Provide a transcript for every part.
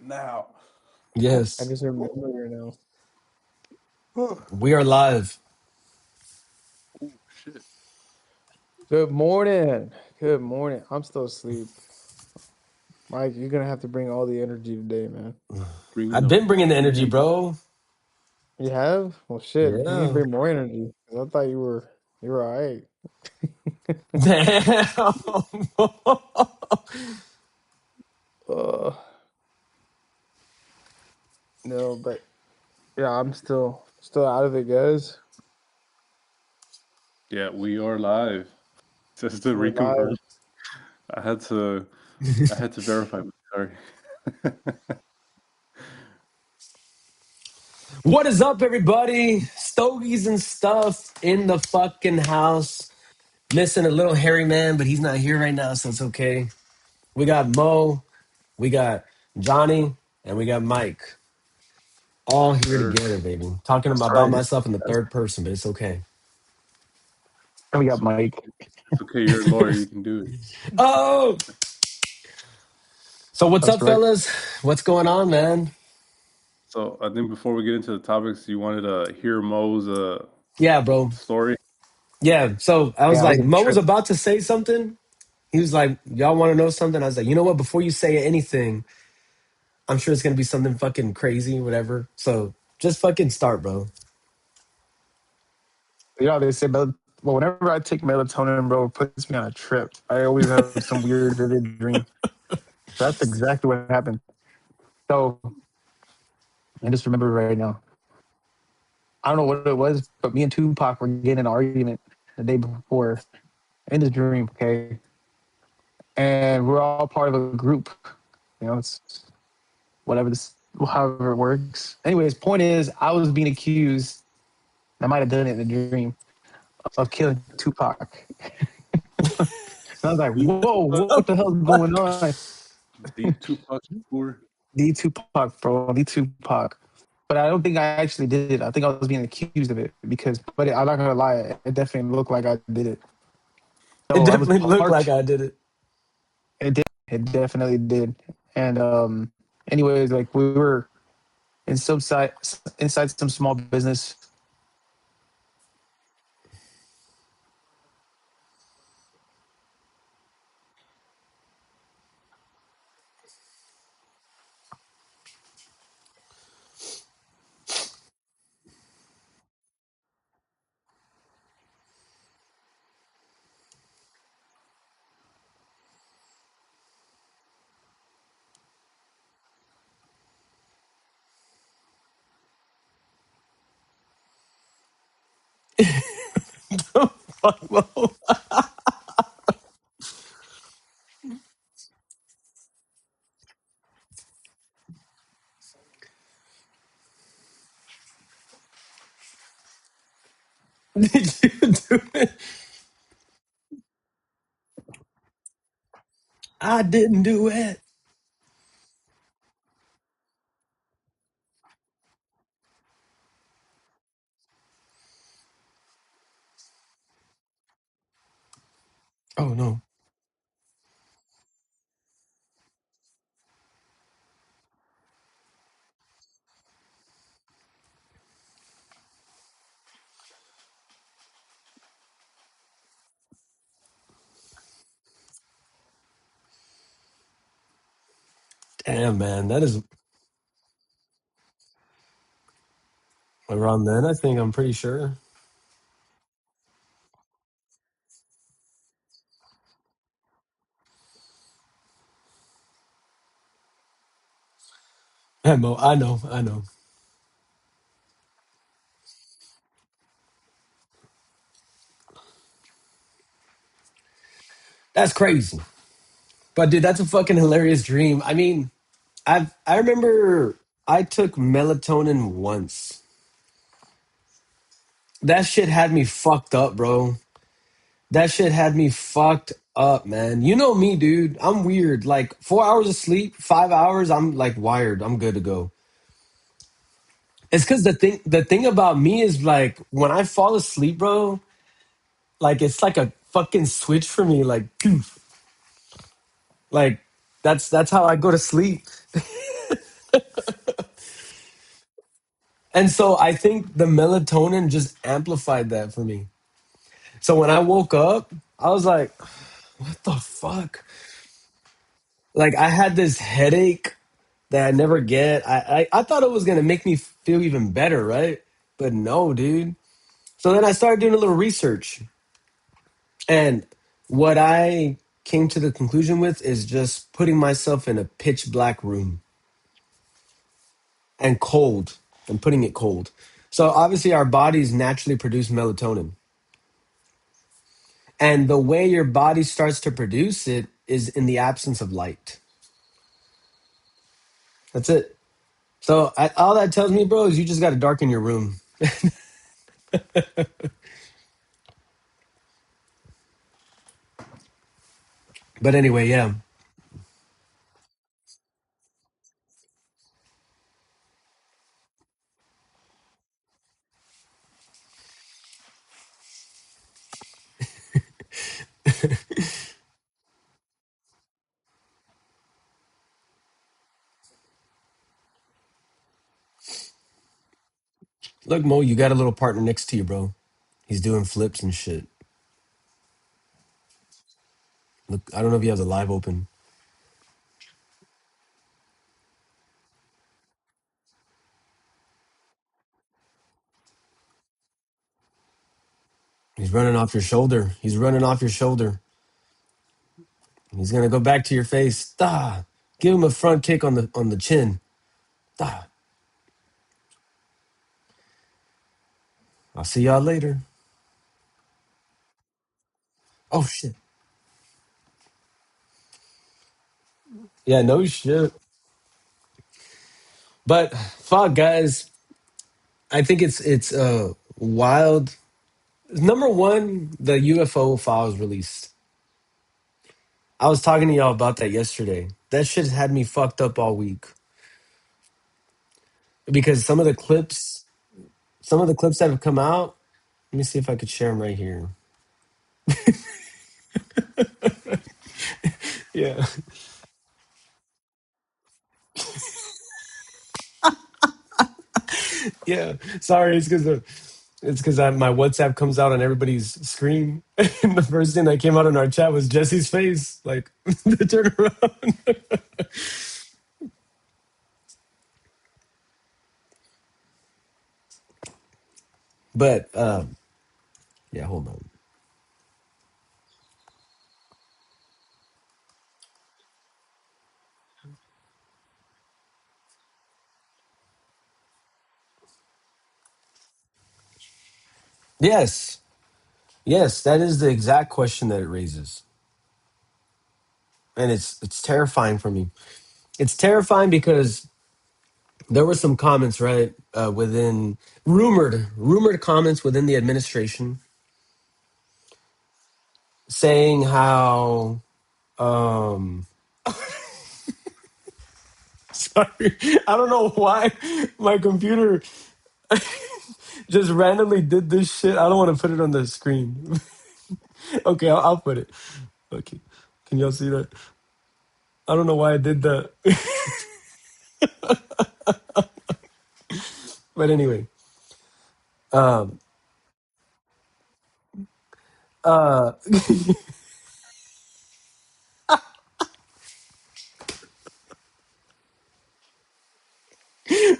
now. I Yes, just remember right now. Oh, we are live. shit. Good morning. Good morning. I'm still asleep. Mike, you're gonna have to bring all the energy today, man. Bringing I've the been bringing the fucking energy, energy. bro. You have? Well, shit. You need to Yeah. bring more energy. 'Cause I thought you were all right. Damn. uh, no, but yeah, I'm still out of it, guys. Yeah, we are live. Just to We're reconfirm. live. I had to I had to verify. Sorry. What is up, everybody? Stogies and stuff in the fucking house. Missing a little hairy man, but he's not here right now, so it's okay. We got Mo, we got Johnny, and we got Mike. All here Sir. together, baby. Talking That's about right. myself in the That's, third person, but it's okay. and we got It's okay. Mike. It's okay, you're a lawyer, you can do it. Oh, so what's That's up, right. fellas? What's going on, man? So I think before we get into the topics, you wanted to hear Mo's Yeah, bro. story. Yeah. So I was Yeah, it like, was a Mo was trip. about to say something. He was like, y'all want to know something? I was like, you know what? Before you say anything, I'm sure it's going to be something fucking crazy, whatever. So just fucking start, bro. You know, they say, well, whenever I take melatonin, bro, it puts me on a trip. I always have some weird, vivid dream. That's exactly what happened. So I just remember right now. I don't know what it was, but me and Tupac were getting an argument the day before in this dream, okay? And we're all part of a group. You know, it's whatever this, however it works. Anyways, point is, I was being accused. I might have done it in a dream of killing Tupac. And I was like, whoa, what the hell's going on? The Tupac Shakur. The Tupac, bro, the Tupac. But I don't think I actually did it. I think I was being accused of it because, but I'm not gonna lie, it definitely looked like I did it. It So I was definitely looked like parked. I did it. It did. It definitely did. And anyways, like we were in some side inside some small business. Fuck, Mo. Did you do it? I didn't do it. Oh, no. Damn, man. That is around then, I think. I'm pretty sure. Yeah, Mo, I know. I know. That's crazy. But, dude, that's a fucking hilarious dream. I mean, I remember I took melatonin once. That shit had me fucked up, bro. That shit had me fucked up, man. You know me, dude. I'm weird. Like 4 hours of sleep, 5 hours, I'm like wired. I'm good to go. It's because the thing about me is like when I fall asleep, bro, like it's like a fucking switch for me. Like, poof. Like that's how I go to sleep. And so I think the melatonin just amplified that for me. So when I woke up, I was like, what the fuck? Like I had this headache that I never get. I thought it was gonna make me feel even better, right? But no, dude. So then I started doing a little research. And what I came to the conclusion with is just putting myself in a pitch black room and cold and putting it cold. So obviously our bodies naturally produce melatonin. And the way your body starts to produce it is in the absence of light. That's it. So all that tells me, bro, is you just got to darken your room. But anyway, yeah. Look, Mo, you got a little partner next to you, bro. He's doing flips and shit. Look, I don't know if you have the live open. He's running off your shoulder. He's running off your shoulder. He's gonna go back to your face. Da. Give him a front kick on the chin. Da. I'll see y'all later. Oh shit. Yeah, no shit. But fuck, guys. I think it's wild. Number one, the UFO files released. I was talking to y'all about that yesterday. That shit had me fucked up all week because some of the clips that have come out. Let me see if I could share them right here. Yeah, yeah. Sorry, it's because my WhatsApp comes out on everybody's screen, and the first thing that came out in our chat was Jesse's face, like the turnaround. But yeah, hold on. Yes, yes, that is the exact question that it raises, and it's terrifying for me. It's terrifying because there were some comments, right, within rumored comments within the administration saying how um sorry, I don't know why my computer just randomly did this shit. I don't want to put it on the screen. Okay, I'll put it. Okay, can y'all see that? I don't know why I did that. But anyway, um uh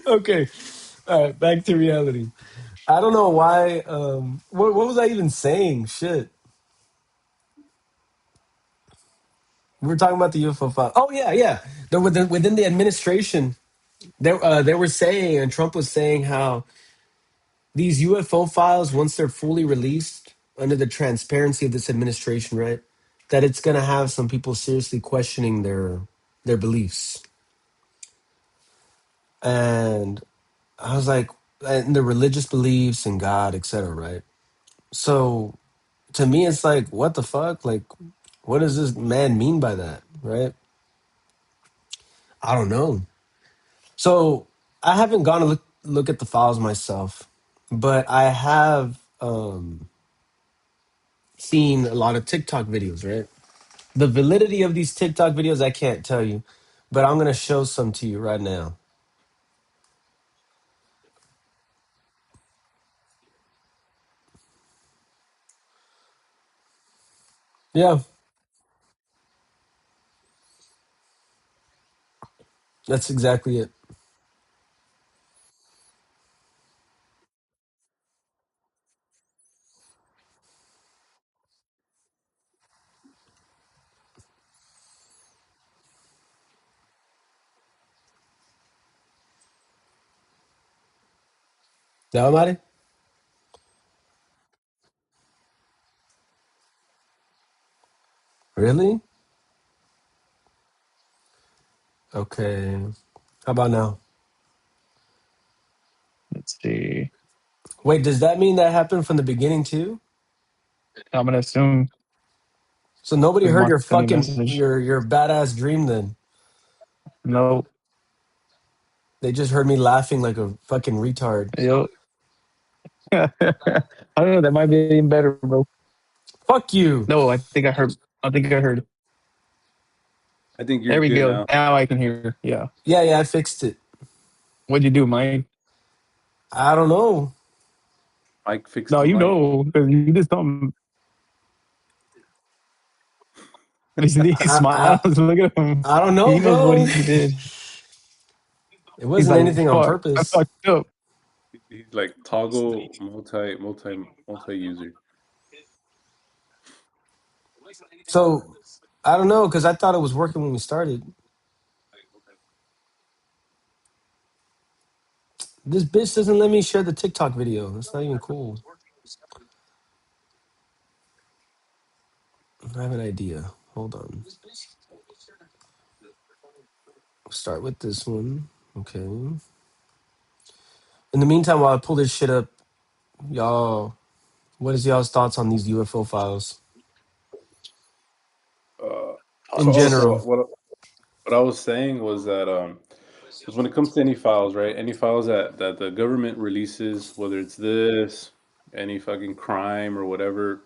okay, all right, back to reality. I don't know why. What was I even saying? Shit, we were talking about the UFO file. Oh yeah, yeah. Within the administration, they were saying, and Trump was saying how these UFO files, once they're fully released under the transparency of this administration, right, that it's gonna have some people seriously questioning their beliefs, and I was like, and their religious beliefs and God, etc. Right. So to me, it's like, what the fuck? Like, what does this man mean by that? Right? I don't know. So I haven't gone to look at the files myself, but I have seen a lot of TikTok videos, right? The validity of these TikTok videos, I can't tell you, but I'm gonna show some to you right now. Yeah, that's exactly it. ¿Ya, Mari? Really? Okay. How about now? Let's see. Wait, does that mean that happened from the beginning too? I'm gonna assume So nobody because heard Mark your sent me a fucking message. your badass dream then? No. They just heard me laughing like a fucking retard. Yo. I don't know. That might be even better, bro. Fuck you. No, I think I heard. I think I heard. I think you're There we good go. now. Now I can hear. Yeah. Yeah, yeah, I fixed it. What'd you do, Mike? I don't know. Mike fixed No, the you mic. know, because you did something. And he I, smiles. I Look at him. I don't know, He knows what bro. he did. It He's wasn't like, anything on fuck, I purpose. fucked up. He's like toggle multi user. So I don't know because I thought it was working when we started. This bitch doesn't let me share the TikTok video. That's not even cool. I have an idea. Hold on. Start with this one. Okay. In the meantime, while I pull this shit up, y'all, what is y'all's thoughts on these UFO files Uh, in so general? what I was saying was that because when it comes to any files, right? Any files that the government releases, whether it's this, any fucking crime or whatever,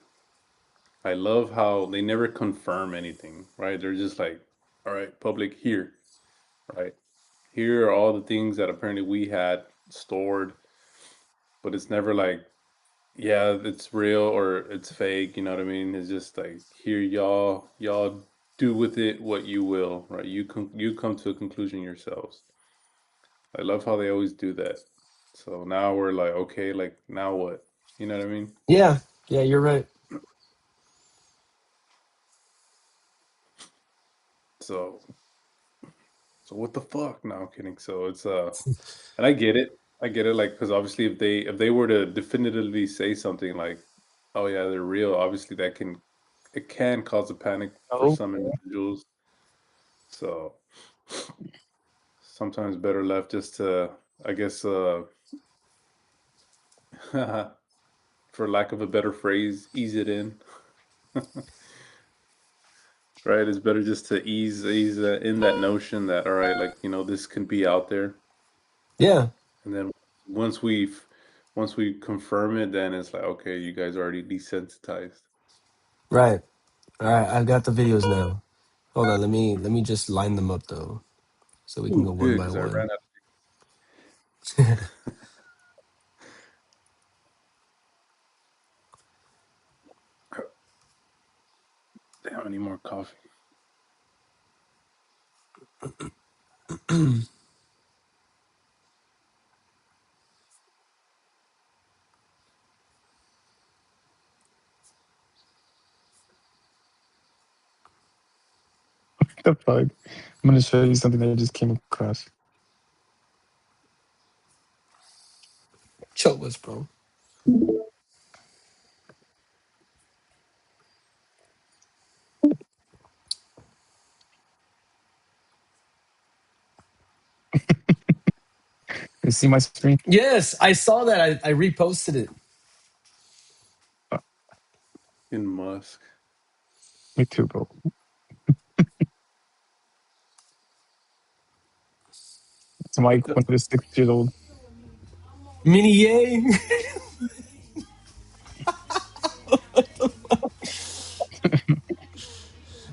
I love how they never confirm anything, right? They're just like, all right, public here, right? Here are all the things that apparently we had stored, but it's never like, yeah, it's real or it's fake, you know what I mean? It's just like, here y'all do with it what you will, right? You come to a conclusion yourselves. I love how they always do that. So now we're like, okay, like now what? You know what I mean? Yeah, yeah, you're right. So so what the fuck? No, I'm kidding. So it's and I get it. I get it like because obviously if they were to definitively say something like, oh yeah, they're real, obviously it can cause a panic for Oh, some individuals. So sometimes better left just to I guess for lack of a better phrase, ease it in. Right? It's better just to ease in that notion that all right, like this can be out there, Yeah, and then once we've once we confirm it, then it's like okay, you guys are already desensitized. right. All right, I've got the videos now. Hold on, let me just line them up though, so we can Ooh, go one good by because I one. ran out. Damn, I need more coffee. the fuck. I'm gonna show you something that I just came across. Show us, bro. You see my screen? Yes, I saw that. I reposted it. Oh, In Musk. me too, bro. So Mike, when he was 6 years old. Mini yay.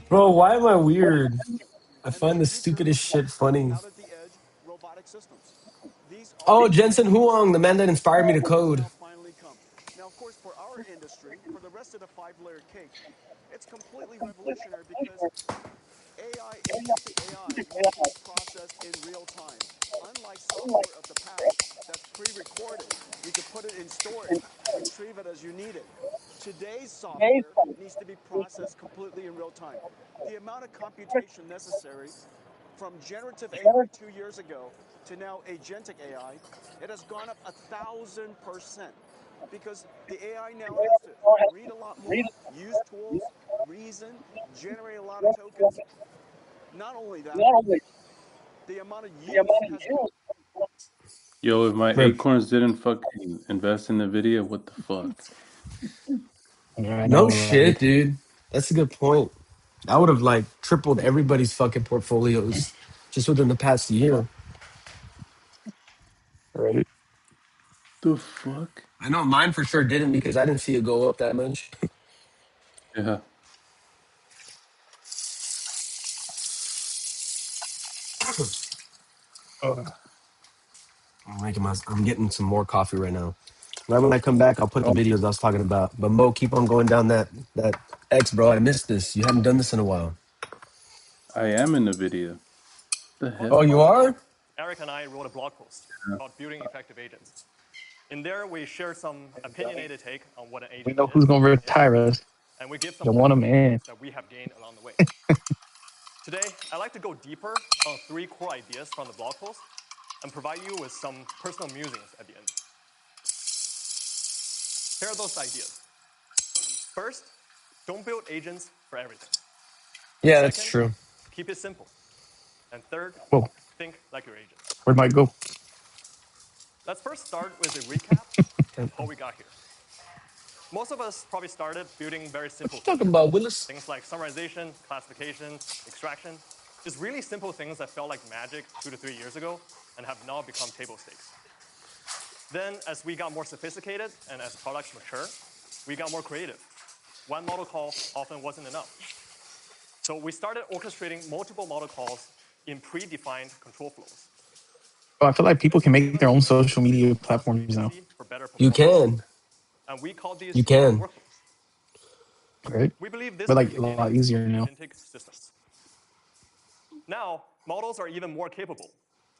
Bro, why am I weird? I And then find the future stupidest shit funny. out at the edge robotic systems. These are Oh, the Jensen future Huang, the man that inspired me to has code. now finally come. Now, of course, for our industry, for the rest of the five-layer cake, it's completely revolutionary because AI, agentic AI, needs to be processed in real time. Unlike software of the past that's pre-recorded, you could put it in storage, retrieve it as you need it. Today's software needs to be processed completely in real time. The amount of computation necessary from generative AI 2 years ago to now agentic AI, it has gone up 1,000% because the AI now has to read a lot more, use tools, reason, generate a lot of tokens. Not only that, the amount of use has gone. Yo, if my Rip. acorns didn't fucking invest in the video, what the fuck? Yeah, I No know, shit, right? dude. That's a good point. I would have like tripled everybody's fucking portfolios just within the past year. Right. The fuck? I know mine for sure didn't because I didn't see it go up that much. Yeah. Oh, I'm getting some more coffee right now. Right when I come back, I'll put the oh, videos I was talking about. But Mo, keep on going down that X, bro. I missed this. You haven't done this in a while. I am in the video. The oh, hell? you About a month are? ago, Eric and I wrote a blog post about building effective agents. In there, we share some opinionated take on what an We agent know who's is gonna and isn't, retire us. and we give some You want them practical in. tools that we have gained along the way. Today, I'd like to go deeper on 3 core ideas from the blog post and provide you with some personal musings at the end. Here are those ideas. First, don't build agents for everything. Yeah, that's Second, true. keep it simple. And third, Whoa, think like your agent. where'd Mike go? Let's first start with a recap of how we got here. Most of us probably started building very What simple you talking features. about, Willis? Things like summarization, classification, extraction. Just really simple things that felt like magic 2 to 3 years ago and have now become table stakes. Then, as we got more sophisticated and as products mature, we got more creative. One model call often wasn't enough. So we started orchestrating multiple model calls in predefined control flows. Oh, I feel like people This can gave make us their a own sense of social ownership, media faster platforms now, efficiency for better You performance. can. And we call You these model can. workflows. right? We believe this But was like the a lot beginnings of easier now. agentic systems. Now, models are even more capable,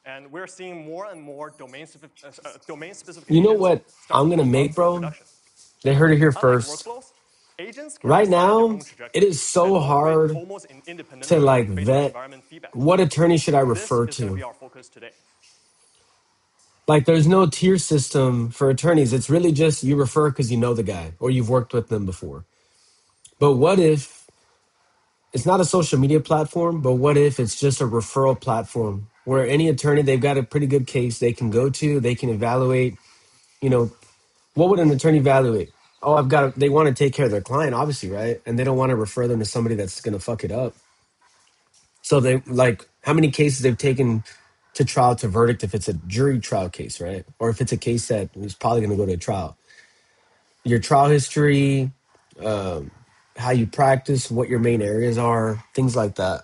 and we're seeing more and more domain You know specifications what start I'm to gonna pop make, up in bro? production. They heard it here Unlike first. workflows, agents can Right decide their now, own it trajectory is and so operate hard almost to independently like based on vet environment feedback. what attorney should I This refer is going to to. be our focus today. Like, there's no tier system for attorneys. It's really just you refer because you know the guy or you've worked with them before. But what if it's not a social media platform, but what if it's just a referral platform where any attorney, they've got a pretty good case they can go to, they can evaluate, you know, what would an attorney evaluate? Oh, they want to take care of their client, obviously, right? And they don't want to refer them to somebody that's going to fuck it up. So they like how many cases they've taken to trial to verdict if it's a jury trial case, right? Or if it's a case that is probably going to go to trial. Your trial history, um, how you practice, what your main areas are, things like that.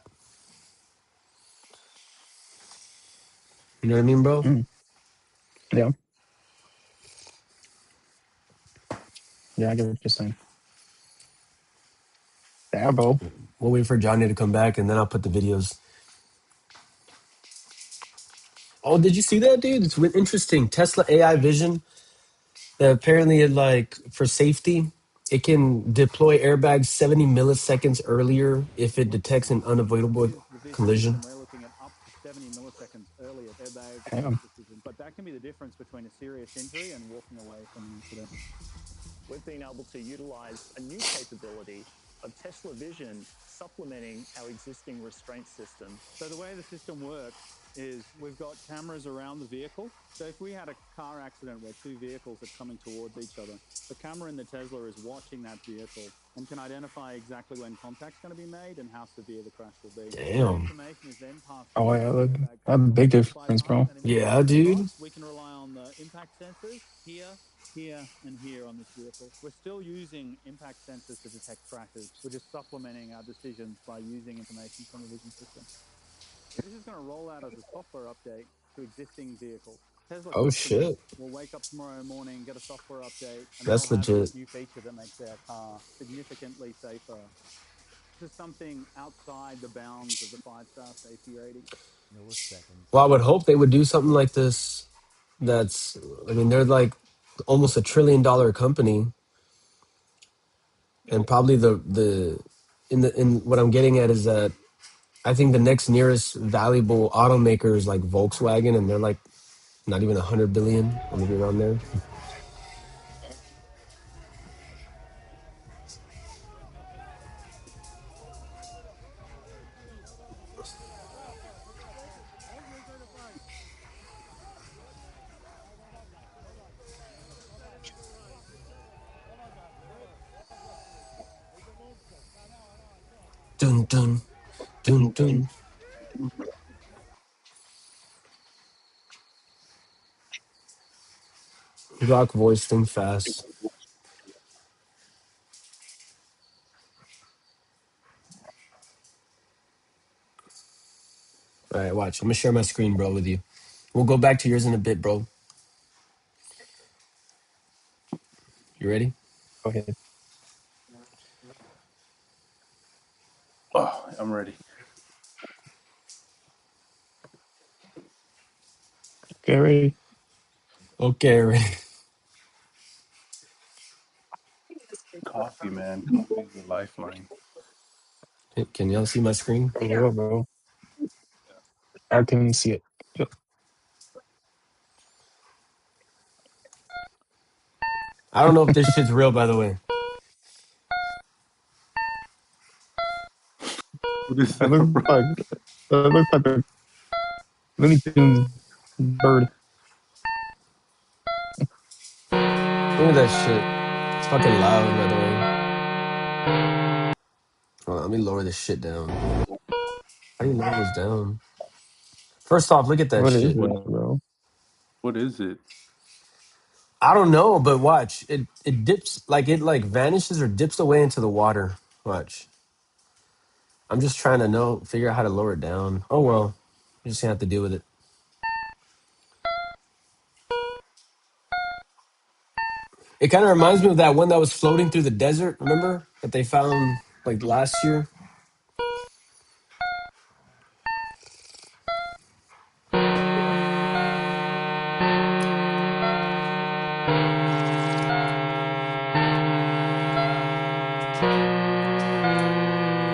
You know what I mean, bro? Mm, yeah, yeah, I get what you're saying. Yeah, bro. We'll wait for Johnny to come back and then I'll put the videos. Oh, did you see that, dude? It's interesting. Tesla AI vision. Apparently, like for safety, it can deploy airbags 70 milliseconds earlier if it detects an unavoidable With the vision collision. system, we're looking at up to 70 milliseconds earlier airbag Damn. decision. But that can be the difference between a serious injury and walking away from an incident. We've been able to utilize a new capability of Tesla Vision supplementing our existing restraint system. So the way the system works is we've got cameras around the vehicle. So if we had a car accident where two vehicles are coming towards each other, the camera in the Tesla is watching that vehicle and can identify exactly when contact's going to be made and how severe the crash will be. That Damn. information is then passed Oh through yeah, to the look, airbag that's a control. big By difference, passing bro. that Yeah, information dude. across, we can rely on the impact sensors here, here, and here on this vehicle. We're still using impact sensors to detect crashes. We're just supplementing our decisions by using information from the vision system. This is going to roll out as a software update to existing vehicles. Tesla Oh customers shit. will wake up tomorrow morning, get a software update, and they'll That's have this legit. new feature that makes their car significantly safer. to something outside the bounds of the 5-star safety rating. Well, I would hope they would do something like this. That's, I mean, they're like almost $1 trillion company, and probably in what I'm getting at is that I think the next nearest valuable automaker is like Volkswagen, and they're like not even 100 billion, or maybe around there. Dun dun dun dun. Rock voice, think fast. All right, watch. I'm gonna share my screen, bro, with you. We'll go back to yours in a bit, bro. You ready? Go ahead. Oh, I'm ready. Get ready. Okay, ready. Coffee, man. Coffee's the lifeline. Can y'all see my screen? For real, bro. I can see it. Yep. I don't know if this shit's real, by the way. What is That that, looks bro? like that looks like a Looney Tunes bird. Look at that shit. It's fucking loud, by the way. Hold on, let me lower this shit down. How do you lower this down? First off, look at that What is shit. What that, bro? what is it? I don't know, but watch. It dips it like vanishes or dips away into the water. Watch. I'm just trying to figure out how to lower it down. Oh well. You just gonna have to deal with it. It kind of reminds me of that one that was floating through the desert, remember? That they found like last year.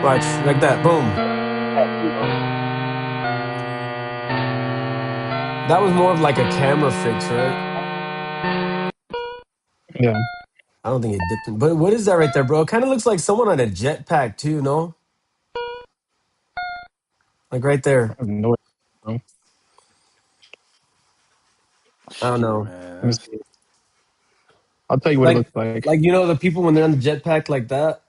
Watch, like that. Boom. That was more of like a camera fix, right? Yeah, I don't think it dipped in. But what is that right there, bro? It kind of looks like someone on a jetpack too, no? Like right I there. have no idea, bro. I don't Shit, know. Let me man. see. I'll tell you what it Like looks like. like the people when they're on the jetpack like that.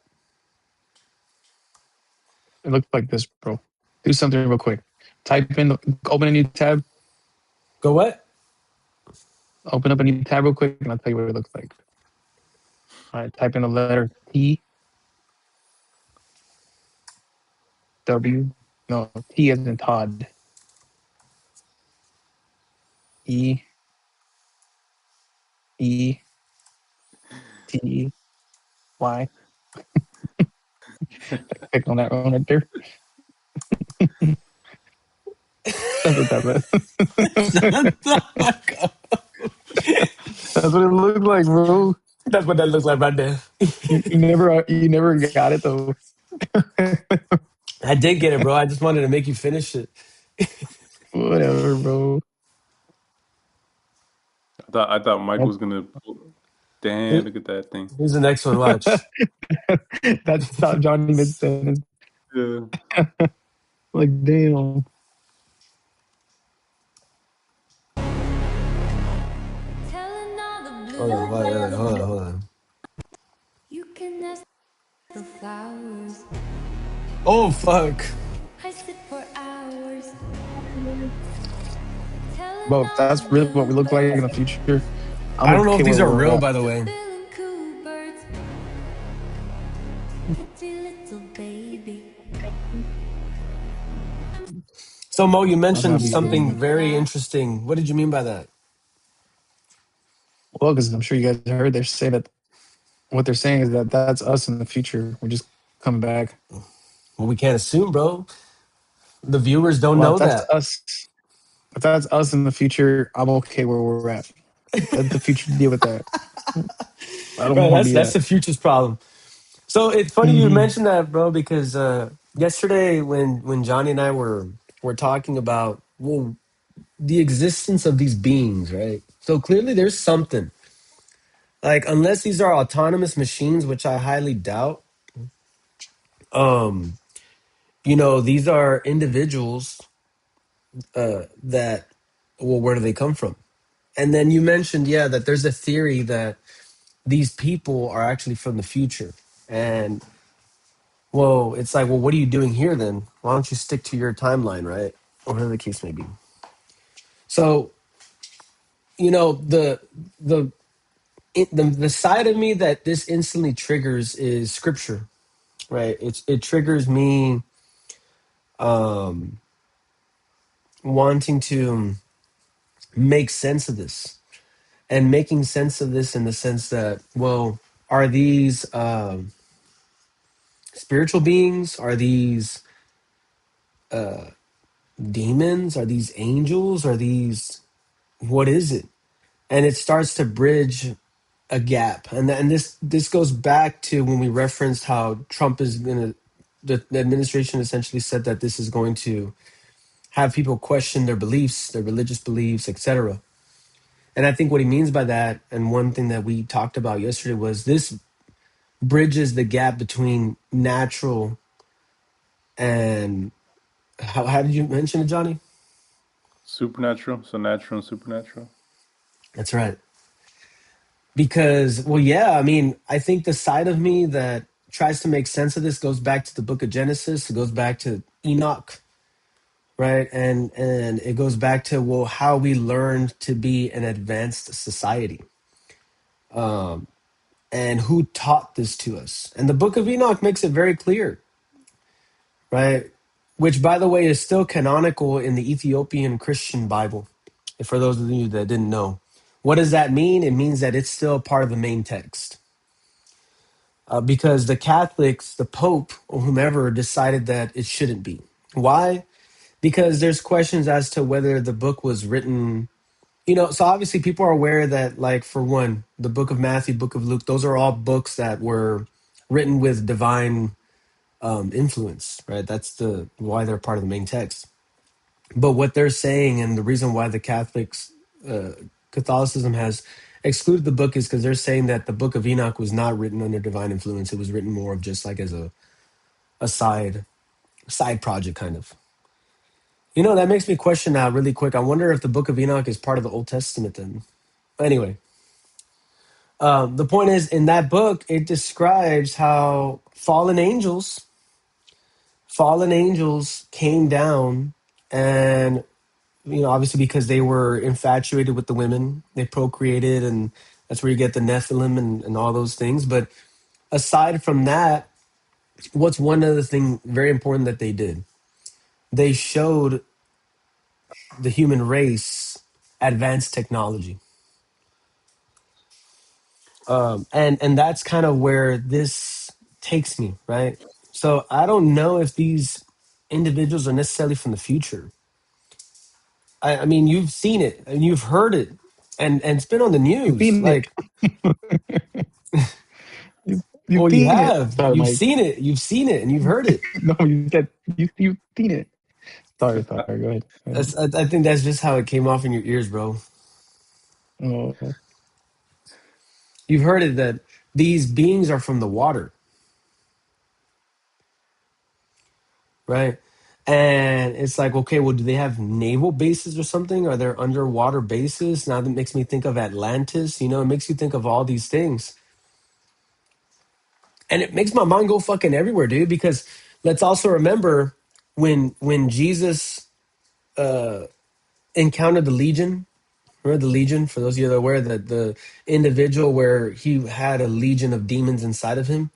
It looks like this, bro. Do something real quick. Type in, open a new tab. Go what? Open up a new tab real quick, and I'll tell you what it looks like. All right, type in the letter T W. No, T as in Todd. E E T Y. Click on that one right there. That's what that is. Shut the fuck up. That's what it looks like, bro. That's what that looks like right there. You never got it though. I did get it, bro. I just wanted to make you finish it. Whatever, bro. I thought Mike was gonna. Damn, Here- look at that thing. Here's the next one. Watch. That's not Johnny mid sentence. Yeah. Like, damn. Hold on, hold on. You can ask the flowers. Oh fuck. I sit for hours. Telling Bro, if all that's the really what we look like in the bluebirds. future, I'm I don't know okay if where these are we're real, at. by the way. Feeling cool birds. Pretty little baby. So Mo, you That's mentioned not be something good. very interesting. What did you mean by that? Well, because I'm sure you guys heard they say that what they're saying is that that's us in the future. We're just coming back. Well, we can't assume, bro. The viewers don't Well, know if that's that. us, if that's us in the future, I'm okay where we're at. Let the future deal with that. I don't Right, want to be that's that. the future's problem. So it's funny you Hmm. mentioned that, bro, because yesterday when Johnny and I were talking about well the existence of these beings, right? So clearly there's something like unless these are autonomous machines, which I highly doubt. Um, these are individuals that well, where do they come from? And then you mentioned, yeah, that there's a theory that these people are actually from the future. And well, it's like, well, what are you doing here then? Why don't you stick to your timeline, right? Or whatever the case may be. So, the the the side of me that this instantly triggers is scripture, right? It triggers me um wanting to make sense of this and making sense of this in the sense that, well, are these spiritual beings? Are these demons? Are these angels? Are these what is it? And it starts to bridge a gap. And this goes back to when we referenced how Trump is going to the administration essentially said that this is going to have people question their beliefs, their religious beliefs, etc. And I think what he means by that, and one thing that we talked about yesterday was this bridges the gap between natural and how did you mention it, Johnny? Supernatural, so natural and supernatural. That's right. Because, well, yeah, I mean, I think the side of me that tries to make sense of this goes back to the book of Genesis. It goes back to Enoch, right? And it goes back to, well, how we learned to be an advanced society. And who taught this to us. And the book of Enoch makes it very clear, right? Which, by the way, is still canonical in the Ethiopian Christian Bible. And for those of you that didn't know, what does that mean? It means that it's still part of the main text. Because the Catholics, the Pope, or whomever decided that it shouldn't be. Why? Because there's questions as to whether the book was written. So obviously people are aware that, like, for one, the book of Matthew, book of Luke, those are all books that were written with divine influence, right? That's the why they're part of the main text. But what they're saying, and the reason why the Catholicism has excluded the book, is because they're saying that the book of Enoch was not written under divine influence. It was written more of just like as a side project, kind of. That makes me question now really quick. I wonder if the book of Enoch is part of the Old Testament then. Anyway, the point is, in that book, it describes how fallen angels came down, and obviously because they were infatuated with the women, they procreated, and that's where you get the Nephilim and all those things. But aside from that, what's one other thing very important that they did? They showed the human race advanced technology. And that's kind of where this takes me, right? So I don't know if these individuals are necessarily from the future. I mean, you've seen it and you've heard it, and it's been on the You've news. seen it. Like, You've well, you seen it. have, Sorry, Mike. you've seen it, and you've heard it. No, you said you've seen it. Sorry. Go ahead. Go ahead. I think that's just how it came off in your ears, bro. Oh, You've heard it that these beings are from the water, right? And it's like, okay, well, do they have naval bases or something? Are there underwater bases? Now that makes me think of Atlantis. It makes you think of all these things. And it makes my mind go fucking everywhere, dude, because let's also remember when Jesus encountered the Legion. Remember the Legion? For those of you that are aware, that the individual where he had a legion of demons inside of him,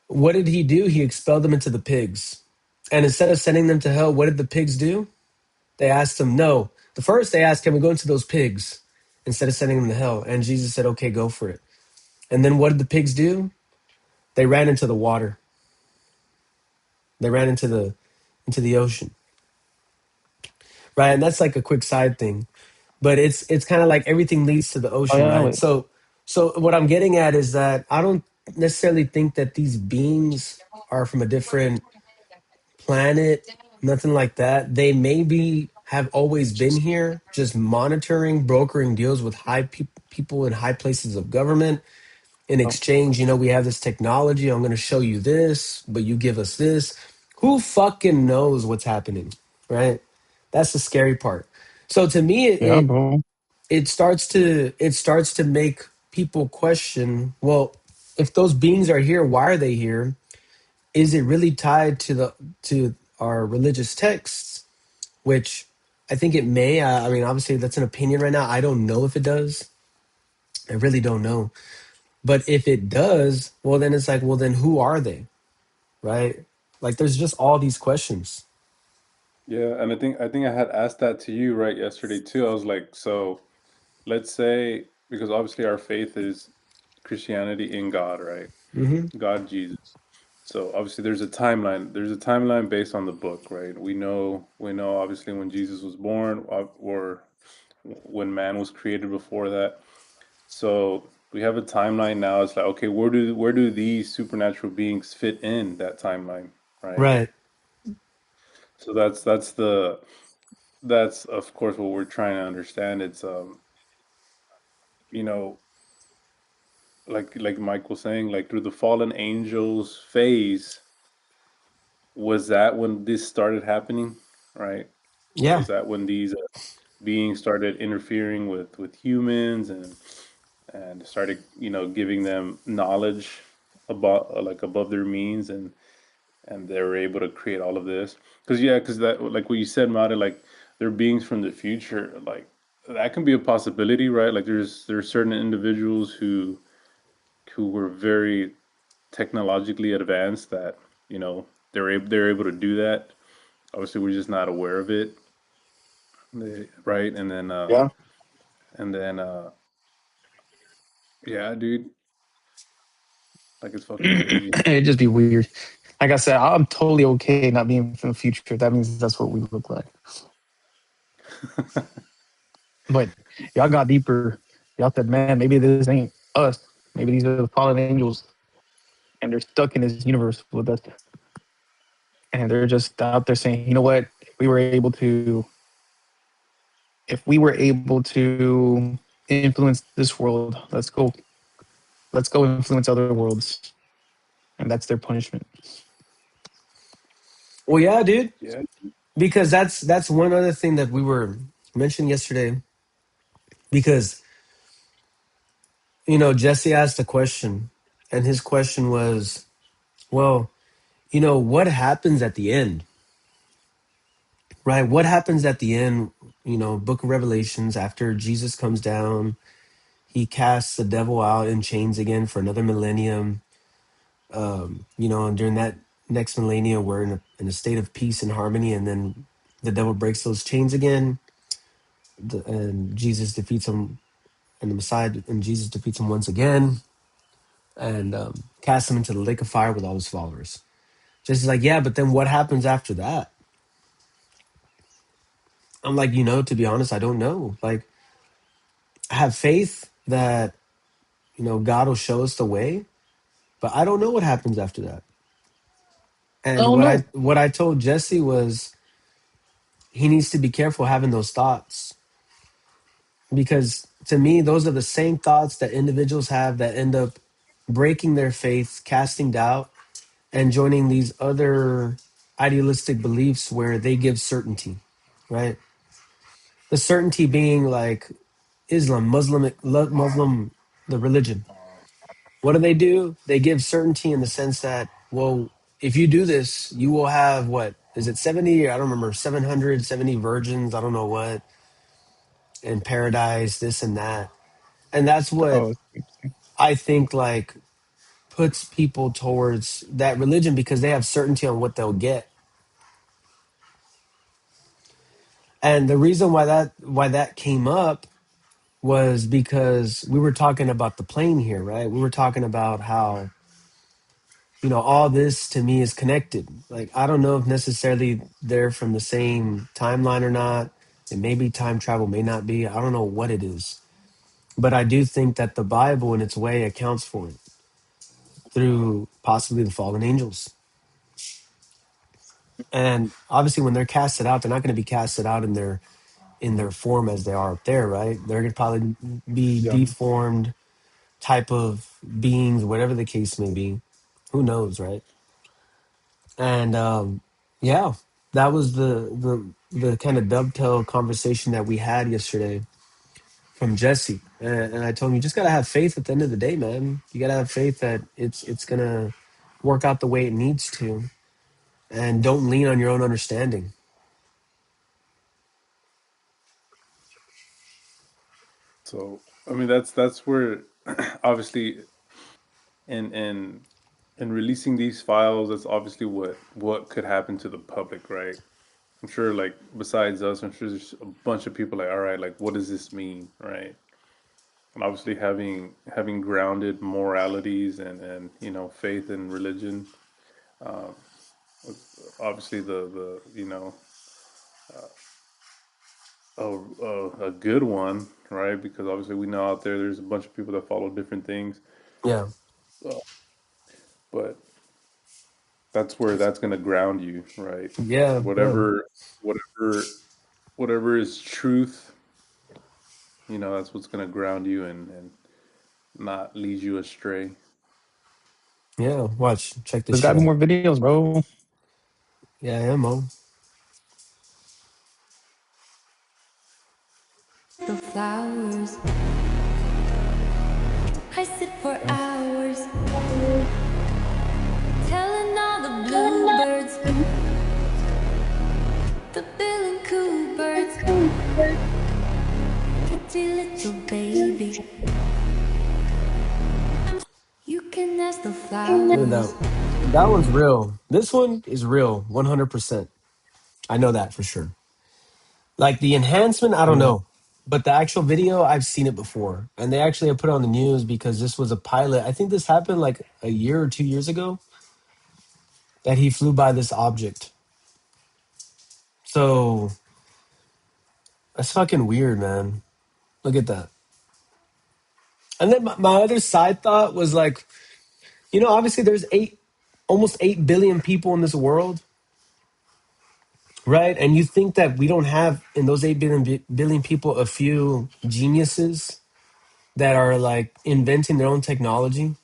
what did he do? He expelled them into the pigs. And instead of sending them to hell, what did the pigs do? They asked him, no. The first they asked, can we go into those pigs instead of sending them to hell? And Jesus said, okay, go for it. And then what did the pigs do? They ran into the water. They ran into the ocean, right? And that's like a quick side thing, but it's kind of like everything leads to the Oh ocean, yeah, right? wait. So what I'm getting at is that I don't necessarily think that these beings are from a different planet, nothing like that. They maybe have always been here, just monitoring, brokering deals with people in high places of government. In Oh, exchange, we have this technology. I'm going to show you this, but you give us this. Who fucking knows what's happening, right? That's the scary part. So to me, yeah, bro. it starts to make people question. Well, if those beings are here, why are they here? Is it really tied to our religious texts? Which I think it may. I mean, obviously, that's an opinion right now. I don't know if it does. I really don't know. But if it does, well, then it's like, well, then who are they, right? Like, there's just all these questions. Yeah, and I think I had asked that to you right yesterday too. I was like, so let's say because obviously our faith is Christianity in God, right? Hmm. God, Jesus. So obviously there's a timeline. There's a timeline based on the book, right? We know obviously when Jesus was born or when man was created before that. So we have a timeline now. It's like, okay, where do these supernatural beings fit in that timeline, right? Right. So that's of course what we're trying to understand. It's you know, like Mike was saying, like through the fallen angels phase, was that when this started happening, right? Yeah. Was that when these beings started interfering with humans and started, giving them knowledge about like above their means and they were able to create all of this? Because yeah, because that like what you said, Mata, like they're beings from the future, like that can be a possibility, right? Like there's certain individuals who were very technologically advanced that they're able to do that. Obviously, we're just not aware of it, right? Yeah. And then yeah, dude, like it's fucking crazy. It'd just be weird. Like I said, I'm totally okay not being from the future. That means that's what we look like. But y'all got deeper. Y'all said, man, maybe this ain't us. Maybe these are the fallen angels, and they're stuck in this universe with us, and they're just out there saying, you know what? If we were able to influence this world, let's go influence other worlds, and that's their punishment. Well, yeah, dude. Yeah, Because that's one other thing that we were mentioning yesterday. Because Jesse asked a question, and his question was, well, what happens at the end, right? What happens at the end? Book of Revelations, after Jesus comes down, he casts the devil out in chains again for another millennium. And during that next millennium, we're in a state of peace and harmony, and then the devil breaks those chains again, and Jesus defeats him, and the Messiah and Jesus defeats him once again, and casts him into the lake of fire with all his followers. Just like, yeah, but then what happens after that? I'm like, to be honest, I don't know. Like, I have faith that God will show us the way, but I don't know what happens after that. I And don't what know. I told Jesse was he needs to be careful having those thoughts, because to me those are the same thoughts that individuals have that end up breaking their faith, casting doubt, and joining these other idealistic beliefs where they give certainty, right? The certainty being like Islam, Muslim, the religion. What do? They give certainty in the sense that, well, if you do this, you will have what is it 70? I don't remember, 770 virgins. I don't know what, in paradise, this and that. And that's what Oh, I think like puts people towards that religion, because they have certainty on what they'll get. And the reason why that came up was because we were talking about the plane here, right? We were talking about how all this to me is connected. Like, I don't know if necessarily they're from the same timeline or not. And maybe time travel may not be. I don't know what it is. But I do think that the Bible, in its way, accounts for it through possibly the fallen angels. And obviously, when they're casted out, they're not going to be casted out in their form as they are up there, right? They're going to probably be Yeah. deformed type of beings, whatever the case may be. Who knows, right? And yeah, that was the kind of dovetail conversation that we had yesterday from Jesse. And I told him, you just gotta have faith at the end of the day, man. You gotta have faith that it's gonna work out the way it needs to, and don't lean on your own understanding. So I mean, that's where obviously in in releasing these files, that's obviously what could happen to the public, right? I'm sure, like besides us, I'm sure there's a bunch of people like, all right, like what does this mean, right? And obviously having grounded moralities and faith in religion, um, was obviously the a good one, right? Because obviously we know out there's a bunch of people that follow different things, Yeah, uh, but that's where that's going to ground you, right? yeah, yeah, Whatever, whatever is truth, that's what's going to ground you and not lead you astray. yeah. Watch, check this There's shit gotta be out. more videos, bro. Yeah, I am, Mo. The flowers. I sit for hours, telling all the bluebirds, the bill and coo birds, pretty little baby. You can ask the Look at flowers. that. That one's real. This one is real, 100%. I know that for sure. Like the enhancement, I don't Yeah. know. But the actual video, I've seen it before. And they actually have put it on the news because this was a pilot. I think this happened like a year or 2 years ago that he flew by this object. So that's fucking weird, man. Look at that. And then my other side thought was like, obviously there's almost 8 billion people in this world, right? And you think that we don't have in those 8 billion people a few geniuses that are like inventing their own technology?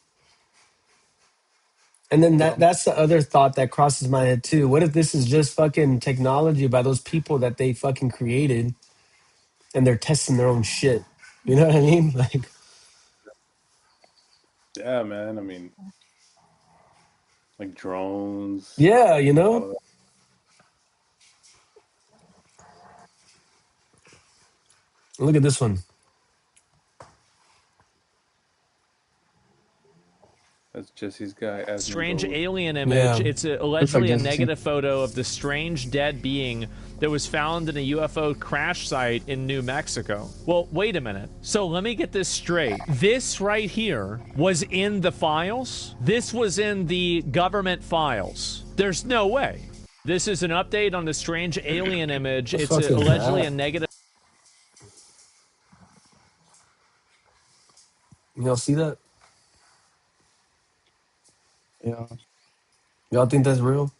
And then Yeah. that's the other thought that crosses my head too. What if this is just fucking technology by those people that they fucking created and they're testing their own shit? You know what I mean? Like, Yeah, man. I mean, like drones, yeah, all of that. Look at this one. That's Jesse's guy, Strange Asmongold. alien image. Yeah. It's Looks like allegedly a Jesse. negative photo of the strange dead being that was found in a UFO crash site in New Mexico. Well, wait a minute. So let me get this straight. This right here was in the files? This was in the government files. There's no way. This is an update on the strange alien image. What the It's fuck is allegedly a that? negative. Y'all see that? Yeah. Y'all think that's real?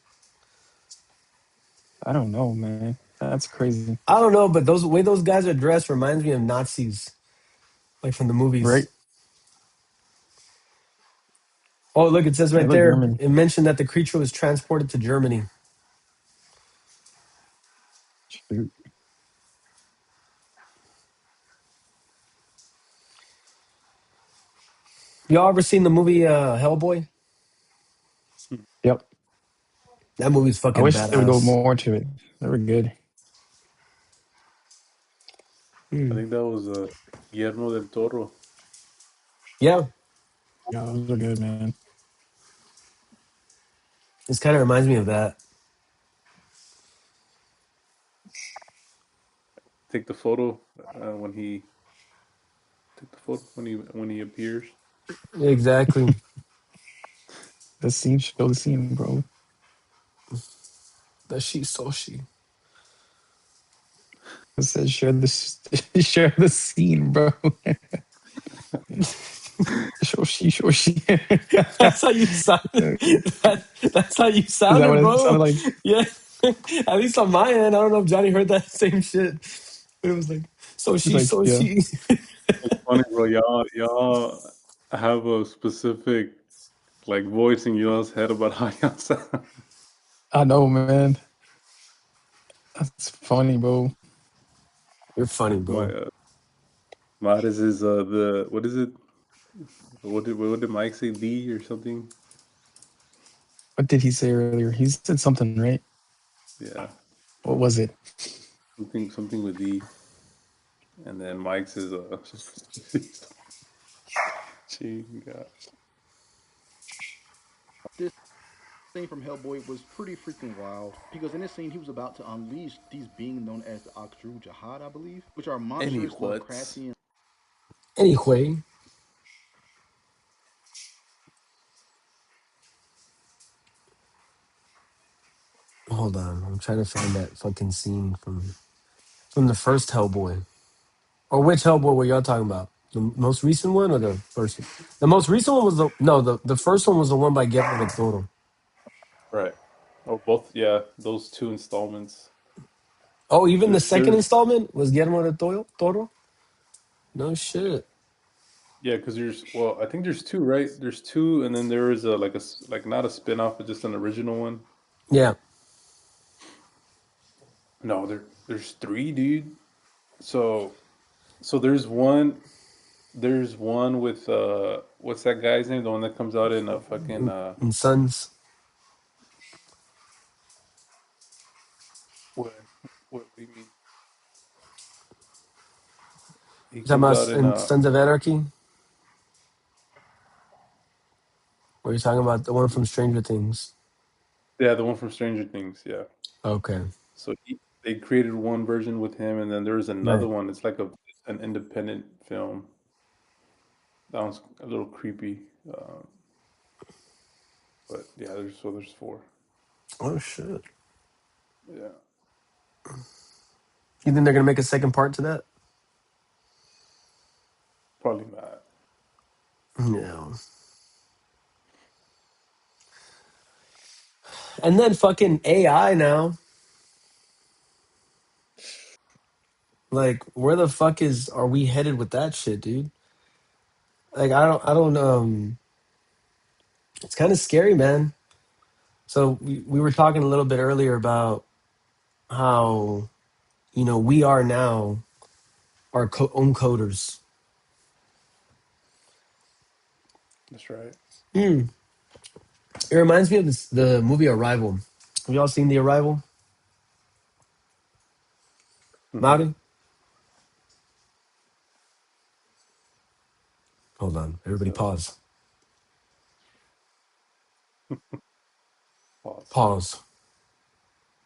I don't know, man. That's crazy. I don't know, but those way those guys are dressed reminds me of Nazis, like from the Right? movies. Oh, look, it says They right look there. German. It mentioned that the creature was transported to Germany. Shoot. Y'all ever seen the movie Hellboy? Yep. That movie's I fucking wish they would go badass. more to it. They were good. I Hmm. think that was Guillermo del Toro. Yeah, Yeah, those were good, man. this kind of reminds me of that. Take the photo when he take the photo when he appears. Exactly. The scene, show the scene, bro. That she so she. It says share the share the scene, bro. Show she. That's how you sounded. That's how you Is that sounded, what it bro. sounded like? Yeah. At least on my end, I don't know if Johnny heard that same shit. But it was like, It's like, so yeah, she. It's funny, bro. Y'all have a specific like voice in y'all's head about how y'all sound. I know, man. That's funny, bro. You're funny, My bro. Maris is the what is it? What did Mike say? D or something? What did he say earlier? He said something, right? Yeah, What was it? something with D. And then Mike's is Gee, God. This scene from Hellboy was pretty freaking wild because in this scene he was about to unleash these beings known as the Akdru Jihad, I believe, which are Any monstrous what? Lovecraftian. Anyway, hold on. I'm trying to find that fucking scene from the first Hellboy. Or which Hellboy were y'all talking about? The most recent one or the first one? The most recent one was the first one was the one by Guillermo del Toro. Right. Or both? Yeah, those two installments. Oh, even the second There's installment was Guillermo del Toro? No shit. yeah, because I think there's two, right? There's two, and then there is like not a spin-off, but just an original one. Yeah. No, there's three, dude. So there's one with what's that guy's name? The one that comes out in a fucking And Sons. what what do you mean? He You talking comes out about in in Sons of Anarchy? Or are you talking about the one from Stranger Things? yeah, the one from Stranger Things, yeah. Okay. So they created one version with him, and then there was another Right. one. It's like an independent film. That one's a little creepy, but yeah, there's four. Oh shit. Yeah, You think they're gonna make a second part to that? probably not. No. And then fucking AI now. Like, where the fuck are we headed with that shit, dude? Like, I don't. It's kind of scary, man. So we were talking a little bit earlier about how we are now our own coders. That's right. Hmm. It reminds me of the movie Arrival. Have y'all seen The Arrival? Mm-hmm. Maori? Hold on. Everybody So pause. pause. Pause.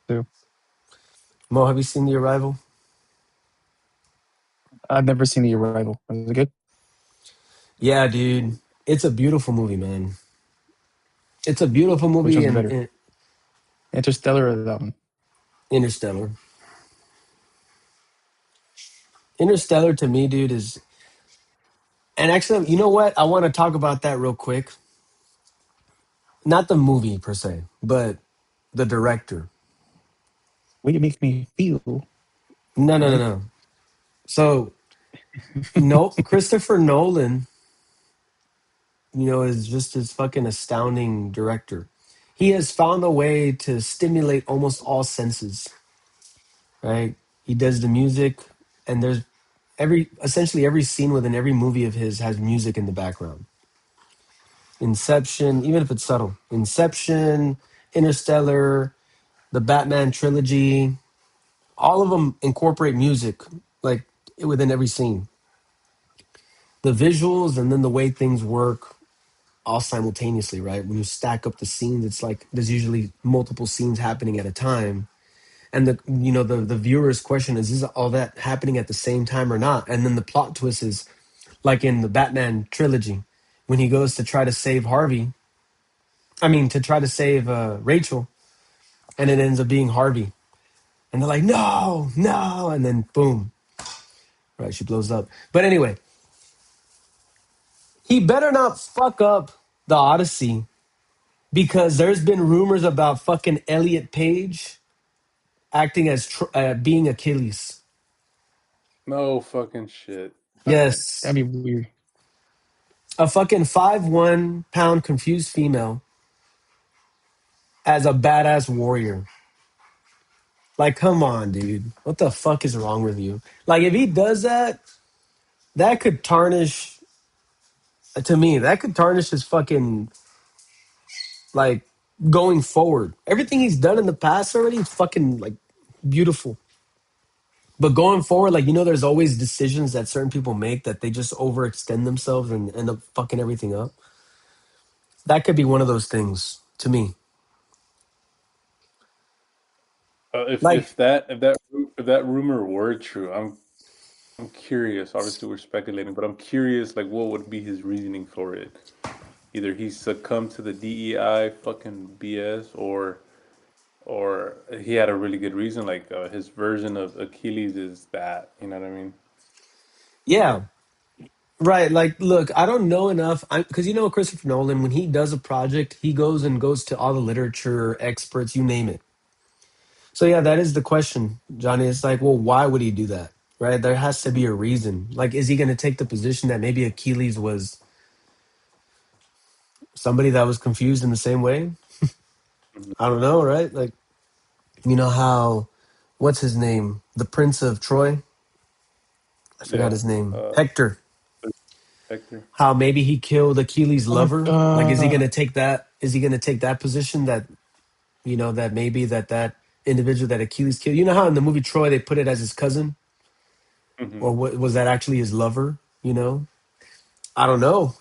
Too. Mo, have you seen The Arrival? I've never seen The Arrival. Was it good? Yeah, dude. It's a beautiful movie, man. It's a beautiful Which movie one's and, better, and Interstellar or that one? Interstellar. Interstellar to me, dude, is and actually, you know what? I want to talk about that real quick. Not the movie per se, but the director. Way to make me feel, No, no, no, right? no. So, no, Christopher Nolan, is just this fucking astounding director. He has found a way to stimulate almost all senses, right? He does the music, and there's essentially every scene within every movie of his has music in the background. Inception, even if it's subtle. Inception, Interstellar, the Batman trilogy, all of them incorporate music like within every scene. The visuals and then the way things work all simultaneously, right? When you stack up the scenes, it's like there's usually multiple scenes happening at a time. And the viewer's question is all that happening at the same time or not? And then the plot twist is like in the Batman trilogy, when he goes to try to save Harvey, I mean, to try to save Rachel, and it ends up being Harvey. And they're like, no, no, and then boom, right? She blows up. But anyway, he better not fuck up the Odyssey because there's been rumors about fucking Elliot Page acting as being Achilles. No fucking shit. Yes, That'd be weird. a fucking 5'1" confused female as a badass warrior. Like, come on, dude. What the fuck is wrong with you? Like, if he does that, that could tarnish, to me, that could tarnish his fucking, like, going forward. Everything he's done in the past already is fucking, like, beautiful. But going forward, like, there's always decisions that certain people make that they just overextend themselves and end up fucking everything up. That could be one of those things to me. If Like, that rumor were true, I'm curious. Obviously, we're speculating, but I'm curious. Like, what would be his reasoning for it? Either he succumbed to the DEI fucking BS, or he had a really good reason. Like his version of Achilles is that. You know what I mean? yeah, right. Like, look, I don't know enough because Christopher Nolan, when he does a project, he goes to all the literature experts, you name it. So yeah, that is the question, Johnny. It's like, well, why would he do that? Right? There has to be a reason. Like, is he going to take the position that maybe Achilles was somebody that was confused in the same way? Mhm. I don't know, right? Like, you know how, what's his name? The Prince of Troy? I forgot Yeah. his name. Uh, Hector. Hector. How maybe he killed Achilles' Oh, lover? Like, is he going to take that? Is he going to take that position that that maybe that individual that Achilles killed? You know how in the movie Troy they put it as his cousin, Hmm. or what was that actually his lover? I don't know.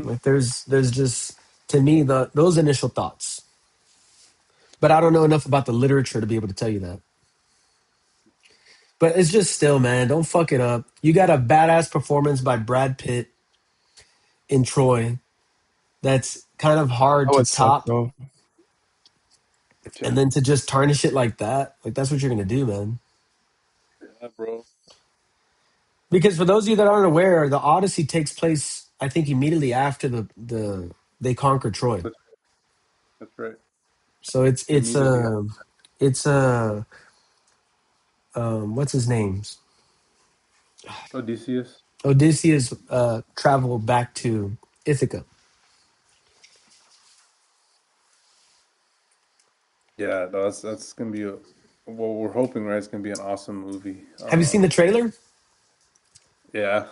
Like, there's just to me those initial thoughts, but I don't know enough about the literature to be able to tell you that. But it's just still, man, don't fuck it up. You got a badass performance by Brad Pitt in Troy that's kind of hard That to would suck, top, bro. and Yeah. then to just tarnish it like that, like that's what you're gonna do, man. Yeah, bro. Because for those of you that aren't aware, the Odyssey takes place, I think, immediately after the they conquer Troy. That's, that's right. So it's it's Immediately. um it's what's his name? Odysseus. Odysseus traveled back to Ithaca. Yeah, no, that's gonna be a. Well, we're hoping, right? It's gonna be an awesome movie. Have you seen the trailer? Yeah.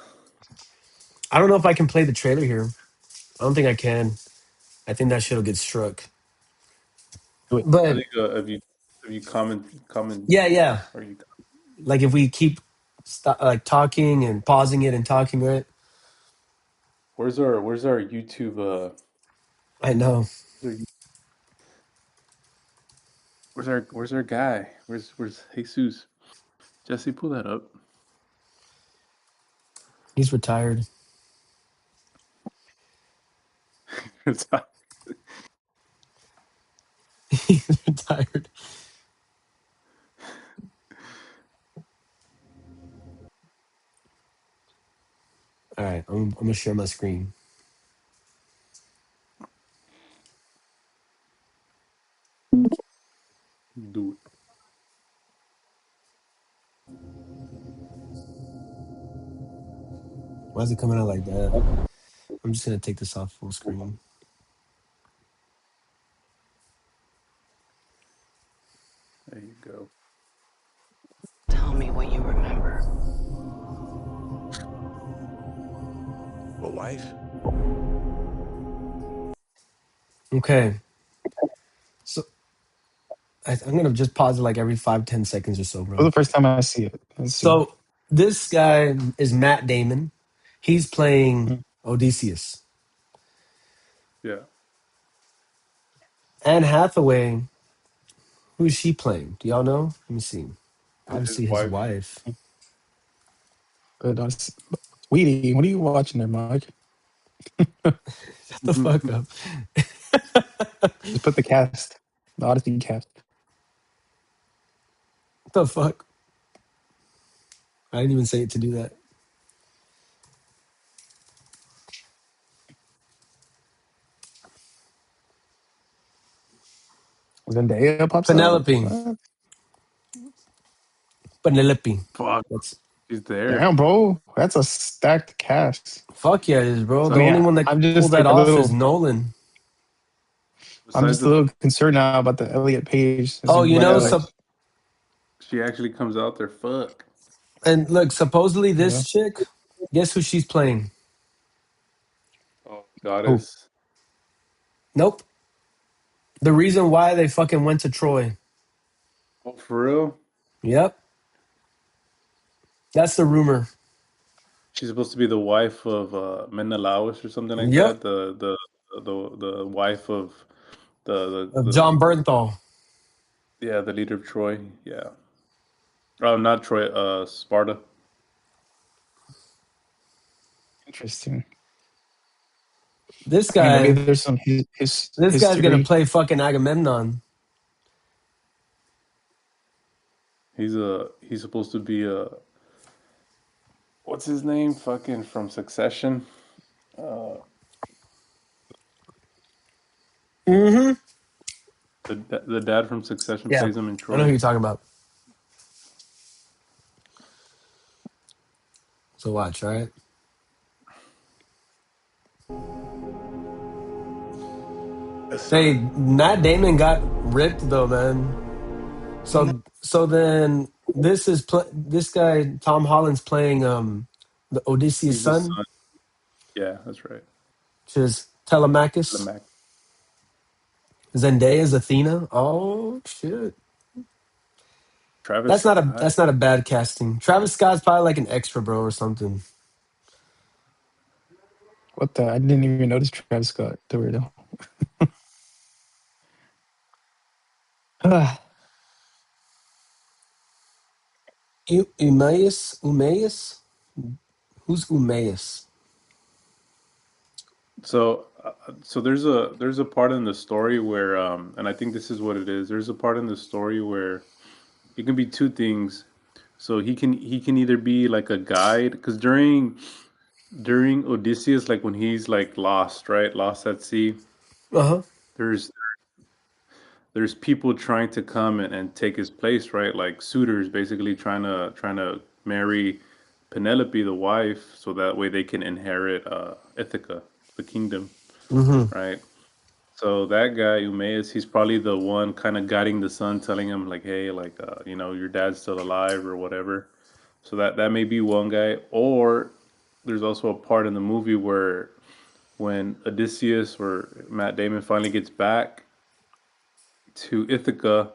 I don't know if I can play the trailer here. I don't think I can. I think that shit'll get struck. Do it. I But think if you comment, yeah, yeah. or you, Like if we keep like talking and pausing it and talking, right? where's our YouTube I know. where's our, where's our guy? Where's Jesus? Jesse, pull that up. He's retired. He's retired. All right, I'm gonna share my screen. Do Why is it coming out like that? I'm just gonna take this off full it. screen. There you go. Tell me what you remember. A wife? Okay, so I'm gonna just pause it like every 5-10 seconds or so, For bro. the first time I see it. Let's see. So this guy is Matt Damon. He's playing Mm. Odysseus. Yeah. Anne Hathaway, who's she playing? Do y'all know? Let me see. His Obviously his wife. wife. But, Sweetie, what are you watching there, Mike? Shut the fuck up. Just put the cast, the Odyssey cast. What the fuck? I didn't even say it to do that. Zendaya pops up. Penelope. What? Penelope. Fuck, That's he's there. Damn, bro, that's a stacked cast. fuck yeah, it is, bro. So I The mean, only one that I'm could pull just that like a off is little, Nolan. I'm besides just a the, little concerned now about the Elliot Page. Is Oh, it you gonna know, yeah, like, she actually comes out there. Fuck. and look, supposedly yeah? this chick, guess who she's playing? Oh, Who? goddess. Nope. The reason why they fucking went to Troy. Oh, for real? Yep. That's the rumor. She's supposed to be the wife of Menelaus or something like Yep. that. The wife of Of the John Bernthal. yeah, the leader of Troy. Yeah. Oh, not Troy. Sparta. Interesting. This I mean, maybe guy, there's some this guy's gonna history. play fucking Agamemnon. He's supposed to be a what's his name? Fucking from Succession. Uh, Mm-hmm. the dad from Succession Yeah. plays him in I know who Troy. you're talking about. So watch, all right? Yes, sir. Hey, Matt Damon got ripped though, man. So then this guy Tom Holland's playing the Odysseus' He's the son, son. Yeah, that's right. which is Telemachus. Lemac. Zendaya's Athena. Oh shit. Travis Scott. That's not a bad casting. Travis Scott's probably like an extra bro or something. What the? I didn't even notice Travis Scott. The weirdo. Umaeus? Who's Umaeus? So there's a part in the story where and I think this is what it is. There's a part in the story where it can be two things. So he can either be like a guide because during Odysseus, like when he's like lost, right, lost at sea. Uh-huh. There's there's people trying to come and take his place, right? Like suitors basically trying to marry Penelope, the wife, so that way they can inherit Ithaca, the kingdom, Mm-hmm. right? So that guy Eumaeus, he's probably the one kind of guiding the son, telling him like, "Hey, like, your dad's still alive or whatever." So that may be one guy. Or there's also a part in the movie where when Odysseus or Matt Damon finally gets back to Ithaca,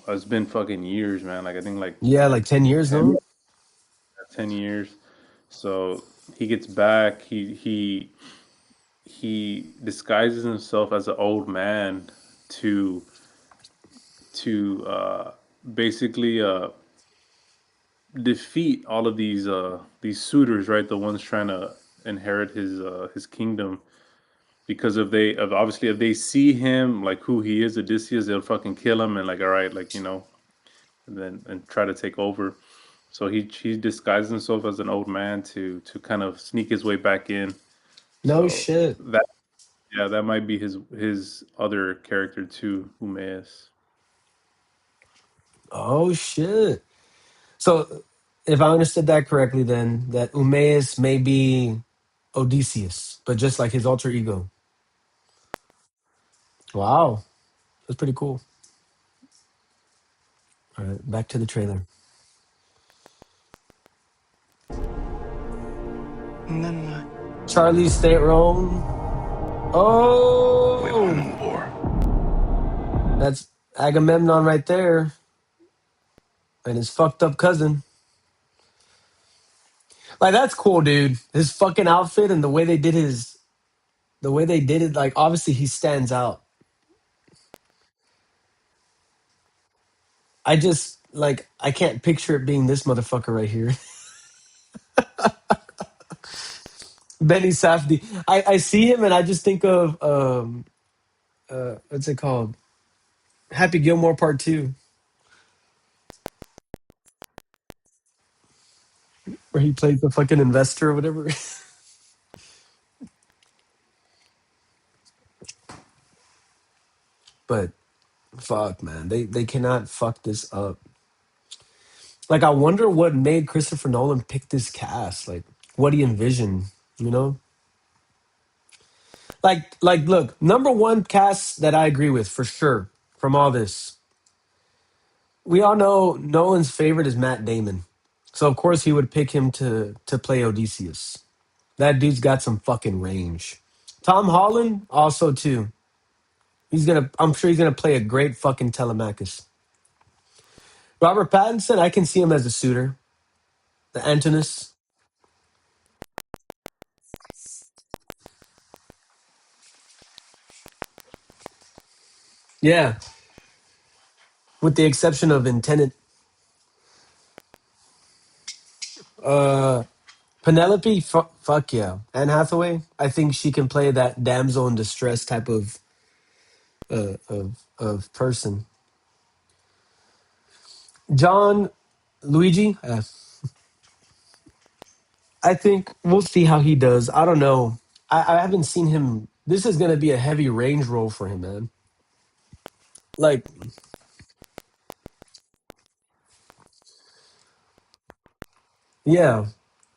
it's been fucking years, man. Like I think Yeah, like like 10 years, 10, no? 10 years. So he gets back. He disguises himself as an old man to to basically defeat all of these suitors, right? The ones trying to inherit his kingdom. Because if they see him like who he is, Odysseus, they'll fucking kill him and like, all right, like, and then and try to take over. So he disguises himself as an old man to kind of sneak his way back in. No So shit. that yeah, that might be his other character too, Umaeus. Oh shit. So if I understood that correctly, then that Umaeus may be Odysseus, but just like his alter ego. Wow. That's pretty cool. All right, back to the trailer. And then what? Charlie Theron. We won the Oh, war. that's Agamemnon right there, and his fucked up cousin. Like that's cool, dude. His fucking outfit and the way they did it. Like obviously he stands out. I just like I can't picture it being this motherfucker right here. Benny Safdie. I see him and I just think of what's it called? Happy Gilmore Part 2, where he plays the fucking investor or whatever. But fuck, man, they cannot fuck this up. Like, I wonder what made Christopher Nolan pick this cast. Like, what he envisioned, you know? Look, number one cast that I agree with for sure from all this. We all know Nolan's favorite is Matt Damon, so of course he would pick him to play Odysseus. That dude's got some fucking range. Tom Holland also too. I'm sure he's gonna play a great fucking Telemachus. Robert Pattinson, I can see him as a suitor, the Antinous. Yeah, with the exception of in Tenet. Uh, Penelope, fuck yeah. Anne Hathaway, I think she can play that damsel in distress type of person. John Luigi, I think we'll see how he does. I don't know. I haven't seen him. This is going to be a heavy range role for him, man. Like, yeah.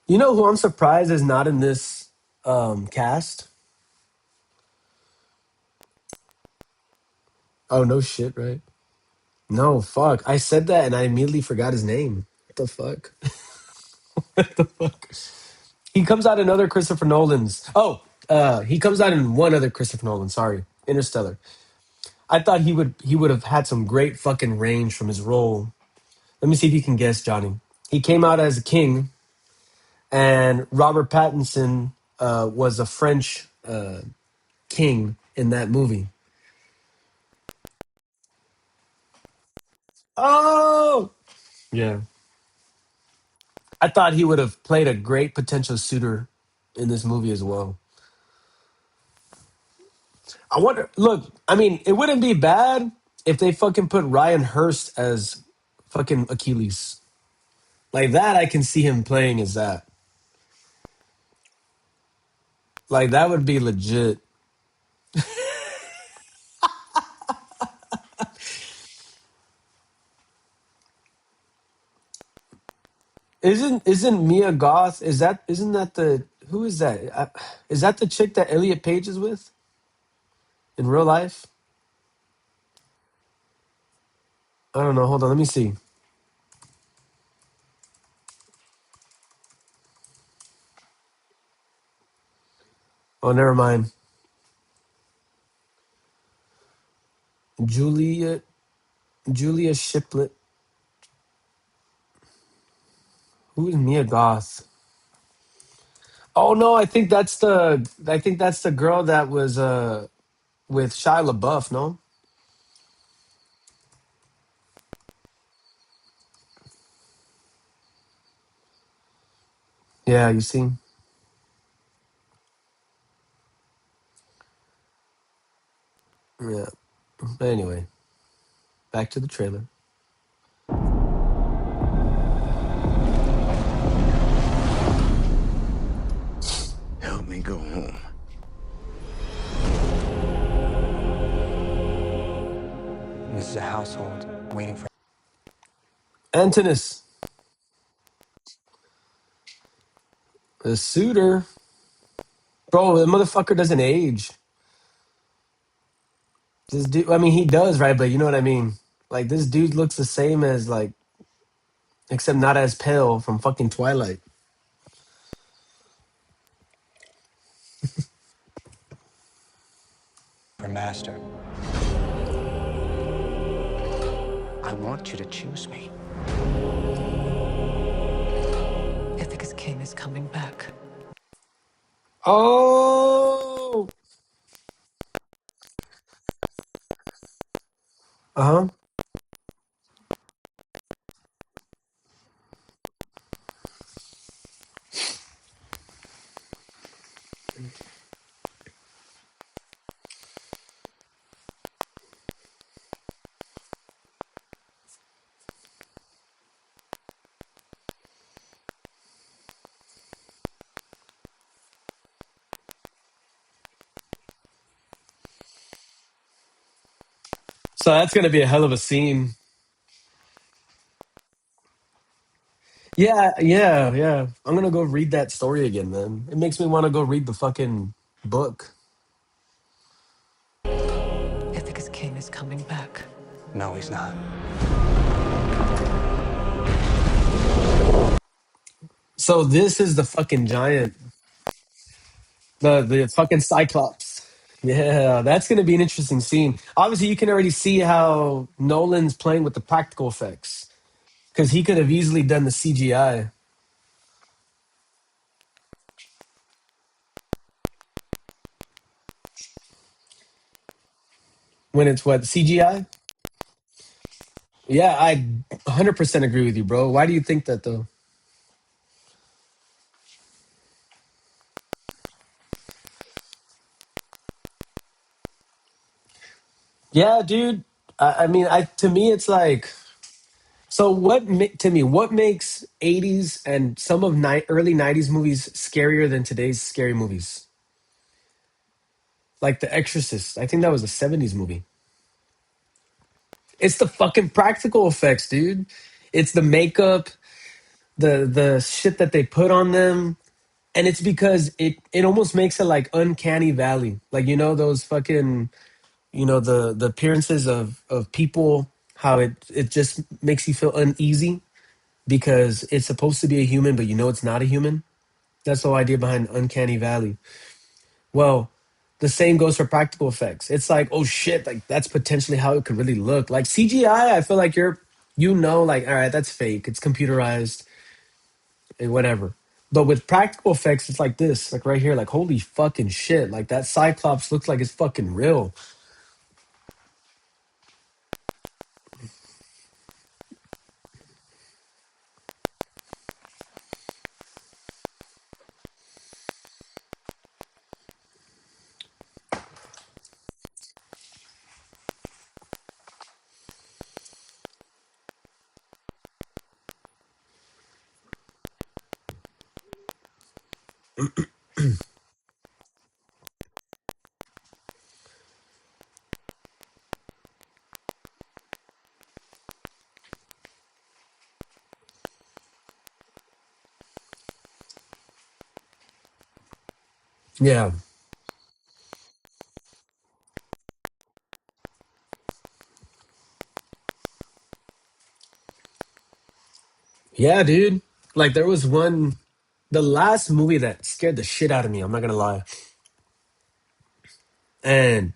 You know who I'm surprised is not in this cast? Oh, no shit, right? No, fuck. I said that and I immediately forgot his name. What the fuck? What the fuck? He comes out in other Christopher Nolan's. Oh, he comes out in one other Christopher Nolan. Sorry, Interstellar. I thought he would have had some great fucking range from his role. Let me see if you can guess, Johnny. He came out as a king, and Robert Pattinson was a French king in that movie. Oh, yeah. I thought he would have played a great potential suitor in this movie as well. I wonder. Look, I mean, it wouldn't be bad if they fucking put Ryan Hurst as fucking Achilles. Like that, I can see him playing as that. Like that would be legit. Isn't Mia Goth? Isn't that the who is that? Is that the chick that Elliot Page is with in real life? I don't know. Hold on, let me see. Oh, never mind. Julia Julia Shiplet. Who is Mia Goth? Oh no, I think that's the girl that was with Shia LaBeouf. No, yeah, you see. Yeah. But anyway, back to the trailer. Help me go home. This is a household waiting for. Antinous, the suitor. Bro, the motherfucker doesn't age. This dude, I mean, he does, right? But you know what I mean? Like, this dude looks the same as, like, except not as pale from fucking Twilight. Master. I want you to choose me. Ithaca's king is coming back. Oh! Uh-huh. So that's gonna be a hell of a scene. Yeah, yeah, yeah. I'm gonna go read that story again, man. It makes me want to go read the fucking book. Ithaca's king is coming back. No, he's not. So this is the fucking giant, the fucking Cyclops. Yeah, that's gonna be an interesting scene. Obviously, you can already see how Nolan's playing with the practical effects because he could have easily done the CGI when it's what CGI. Yeah, I 100% agree with you, bro. Why do you think that though? Yeah, dude. I mean, I to me, it's like so. To me? What makes '80s and some of early '90s movies scarier than today's scary movies? Like The Exorcist. I think that was a '70s movie. It's the fucking practical effects, dude. It's the makeup, the shit that they put on them, and it's because it almost makes it like uncanny valley. Like those fucking the appearances of people, how it just makes you feel uneasy because it's supposed to be a human, but it's not a human. That's the whole idea behind uncanny valley. Well, the same goes for practical effects. It's like, oh shit, like that's potentially how it could really look. Like CGI, I feel like like, all right, that's fake. It's computerized and whatever. But with practical effects, it's like this, like right here, like holy fucking shit. Like that Cyclops looks like it's fucking real. Yeah. Yeah, dude. Like there was the last movie that scared the shit out of me, I'm not gonna lie. And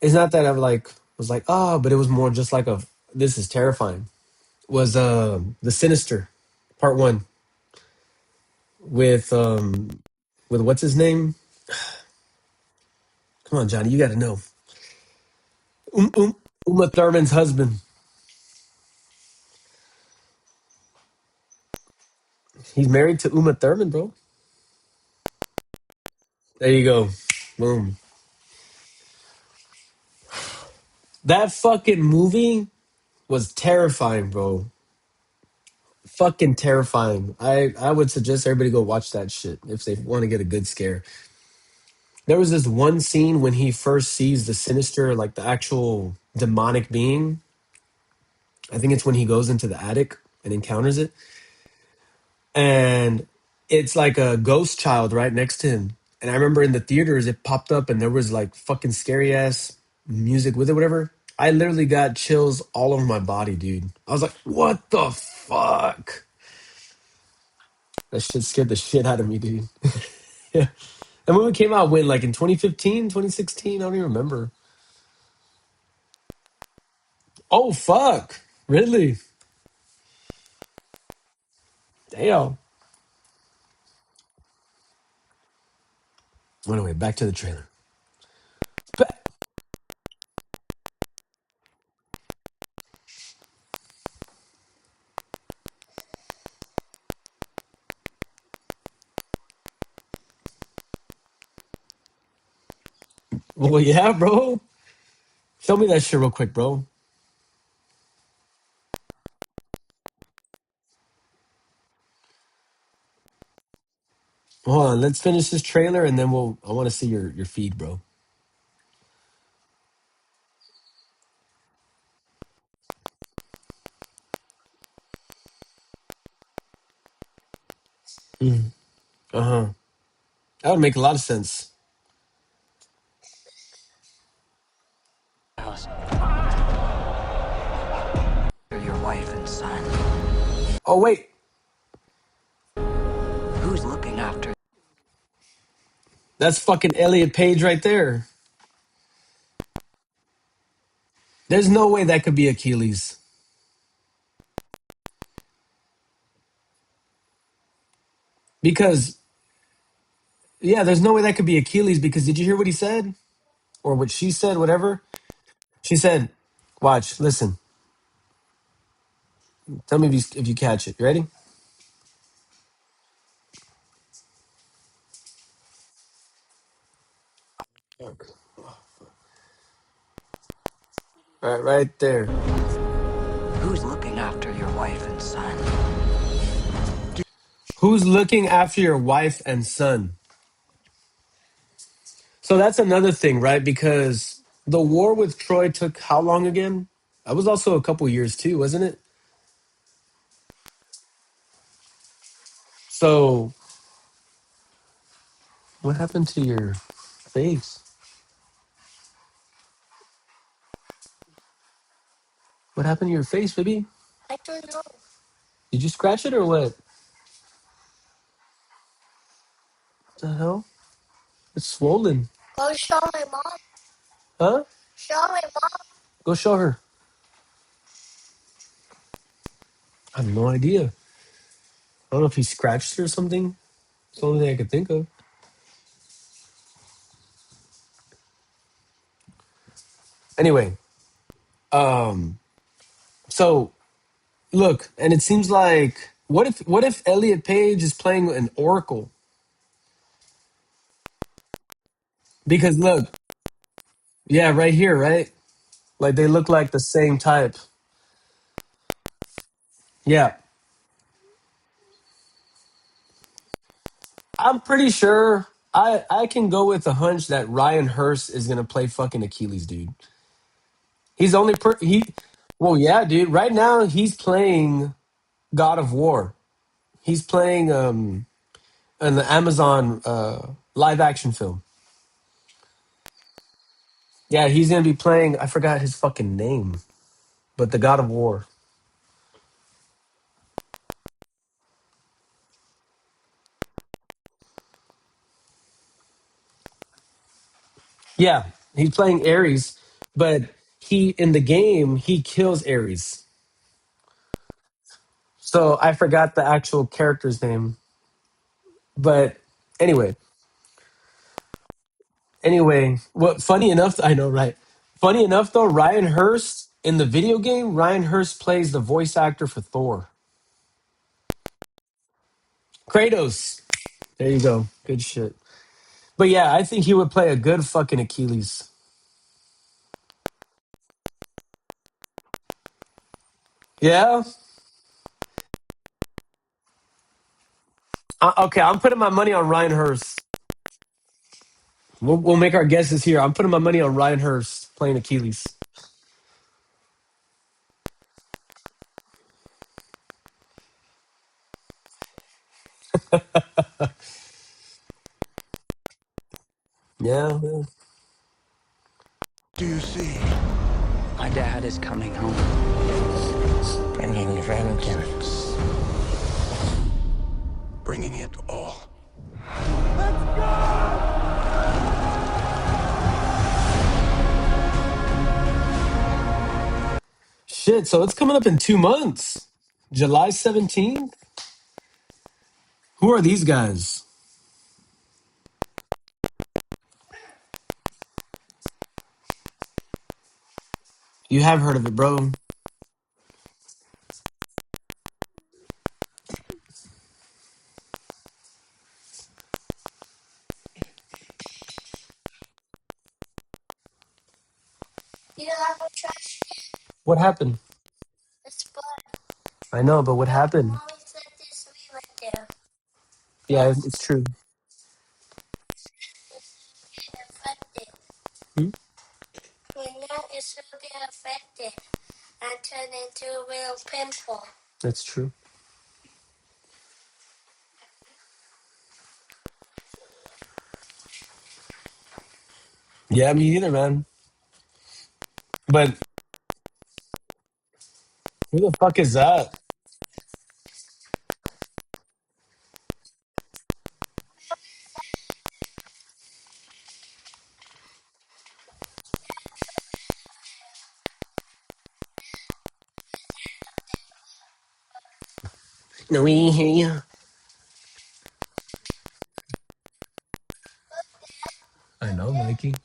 it's not that I'm like was like, oh, but it was more just like this is terrifying. Was The Sinister Part 1 with what's his name? Come on, Johnny, you gotta know. Uma Thurman's husband. He's married to Uma Thurman, bro. There you go. Boom. That fucking movie was terrifying, bro. Fucking terrifying. I would suggest everybody go watch that shit if they want to get a good scare. There was this one scene when he first sees the Sinister, like the actual demonic being. I think it's when he goes into the attic and encounters it. And it's like a ghost child right next to him. And I remember in the theaters, it popped up and there was like fucking scary ass music with it, whatever. I literally got chills all over my body, dude. I was like, what the fuck? That shit scared the shit out of me, dude. Yeah. That movie came out when, like in 2015, 2016? I don't even remember. Oh, fuck. Really? Damn. Anyway, back to the trailer. Well, yeah, bro. Show me that shit real quick, bro. Hold on, let's finish this trailer and then we'll. I want to see your feed, bro. Mm. Uh huh. That would make a lot of sense. Your wife and son. Oh wait, Who's looking after? that's fucking Elliot Page right there. There's no way that could be Achilles because yeah, there's no way that could be Achilles because did you hear what he said or what she said? Whatever she said. Watch, listen. Tell me if you catch it. You ready? All right, right there. Who's looking after your wife and son? Who's looking after your wife and son? So that's another thing, right? Because the war with Troy took how long again? That was also a couple years too, wasn't it? So what happened to your face? What happened to your face, baby? I don't know. Did you scratch it or what? What the hell? It's swollen. Go show my mom. Huh? Show my mom. Go show her. I have no idea. I don't know if he scratched it or something. It's the only thing I could think of. Anyway, so look, and it seems like what if Elliot Page is playing an Oracle? Because look, yeah, right here, right? Like they look like the same type. Yeah. I'm pretty sure I can go with the hunch that Ryan Hurst is gonna play fucking Achilles, dude. He's only he. Well, yeah, dude. Right now he's playing God of War. He's playing in the Amazon live action film. Yeah, he's gonna be playing. I forgot his fucking name, but the God of War. Yeah, he's playing Ares, but he in the game he kills Ares. So I forgot the actual character's name. But anyway, what funny enough, I know, right? Funny enough though, Ryan Hurst in the video game, Ryan Hurst plays the voice actor for Thor. Kratos. There you go. Good shit. But yeah, I think he would play a good fucking Achilles. Yeah. Okay, I'm putting my money on Ryan Hurst. We'll make our guesses here. I'm putting my money on Ryan Hurst playing Achilles. Yeah. Yeah. Do you see? My dad is coming home. Bringing vengeance. Bringing it all. Shit, so it's coming up in 2 months. July 17th? Who are these guys? You have heard of it, bro. What happened? I know, but what happened? Yeah, it's true. Hmm? That's true. Yeah, me either, man. But who the fuck is that? No, we ain't hear you. I know, Mikey.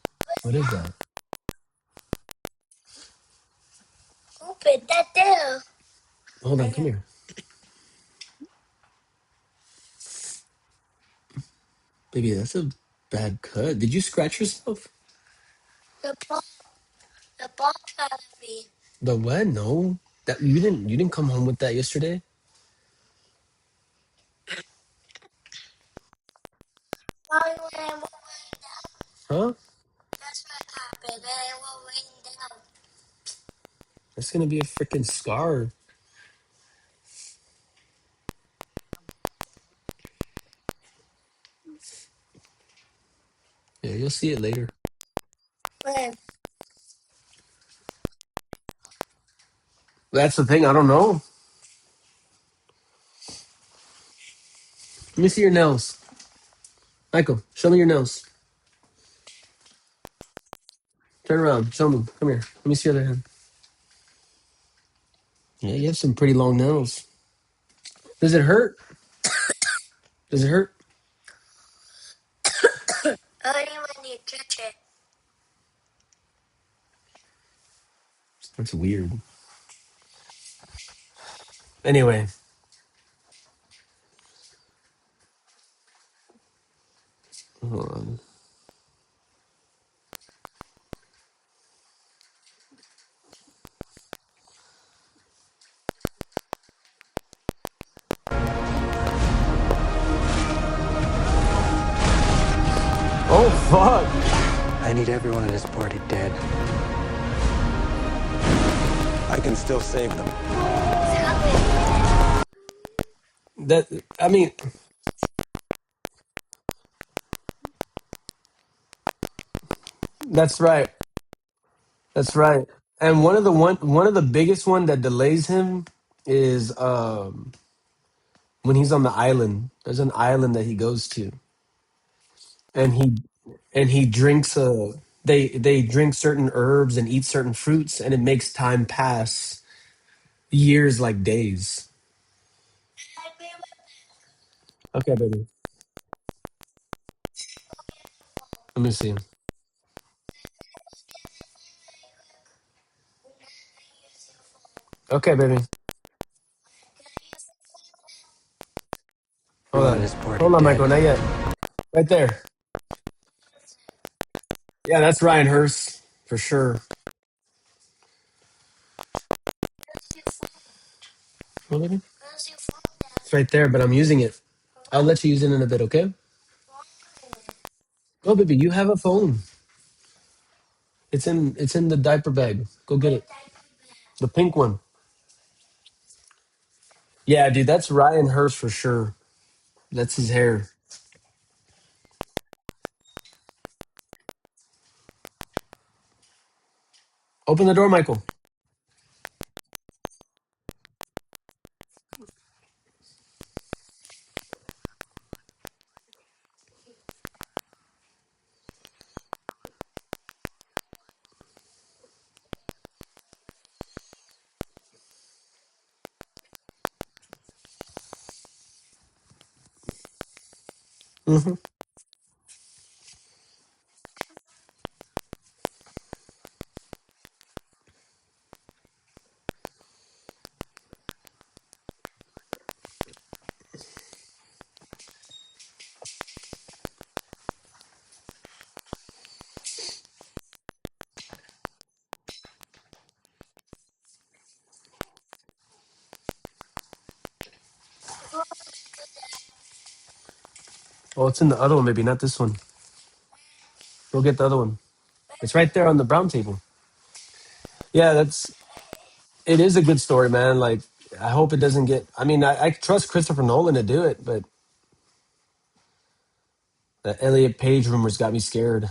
What is that? Hold on, come here. Baby, that's a bad cut. Did you scratch yourself? The what? No. That you didn't come home with that yesterday? Huh? That's gonna be a freaking scar. Yeah, you'll see it later. That's the thing, I don't know. Let me see your nails. Michael, show me your nails. Turn around, show me. Come here. Let me see your other hand. Yeah, you have some pretty long nails. Does it hurt? Does it hurt? That's weird. Anyway. Hold on. Oh, fuck. I need everyone at this party dead. I can still save them. That, I mean, that's right. That's right. And one of the biggest one that delays him is when he's on the island. There's an island that he goes to, and he drinks they drink certain herbs and eat certain fruits, and it makes time pass years like days. Okay, baby. Let me see. Okay, baby. Hold Everyone at on. this party Hold on, dead. Michael. Not yet. Right there. Yeah, that's Ryan Hurst for sure. Hold on. It's right there, but I'm using it. I'll let you use it in a bit, okay? Oh, baby, you have a phone. It's in the diaper bag. Go get it. The pink one. Yeah, dude, that's Ryan Hurst for sure. That's his hair. Open the door, Michael. Hmm. Oh, it's in the other one, maybe not this one. Go get the other one. It's right there on the brown table. Yeah, it is a good story, man. Like, I hope it doesn't get. I mean, I trust Christopher Nolan to do it, but the Elliot Page rumors got me scared.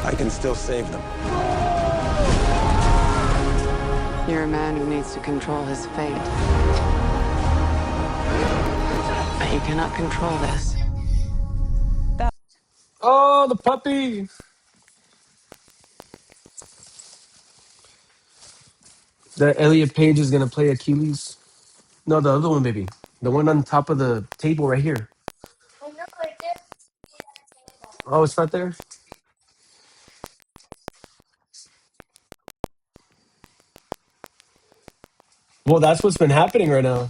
I can still save them. You're a man who needs to control his fate. But you cannot control this. Oh, the puppy! That Elliot Page is gonna play Achilles. No, the other one, baby. The one on top of the table right here. Oh, it's not there? Well, that's what's been happening right now.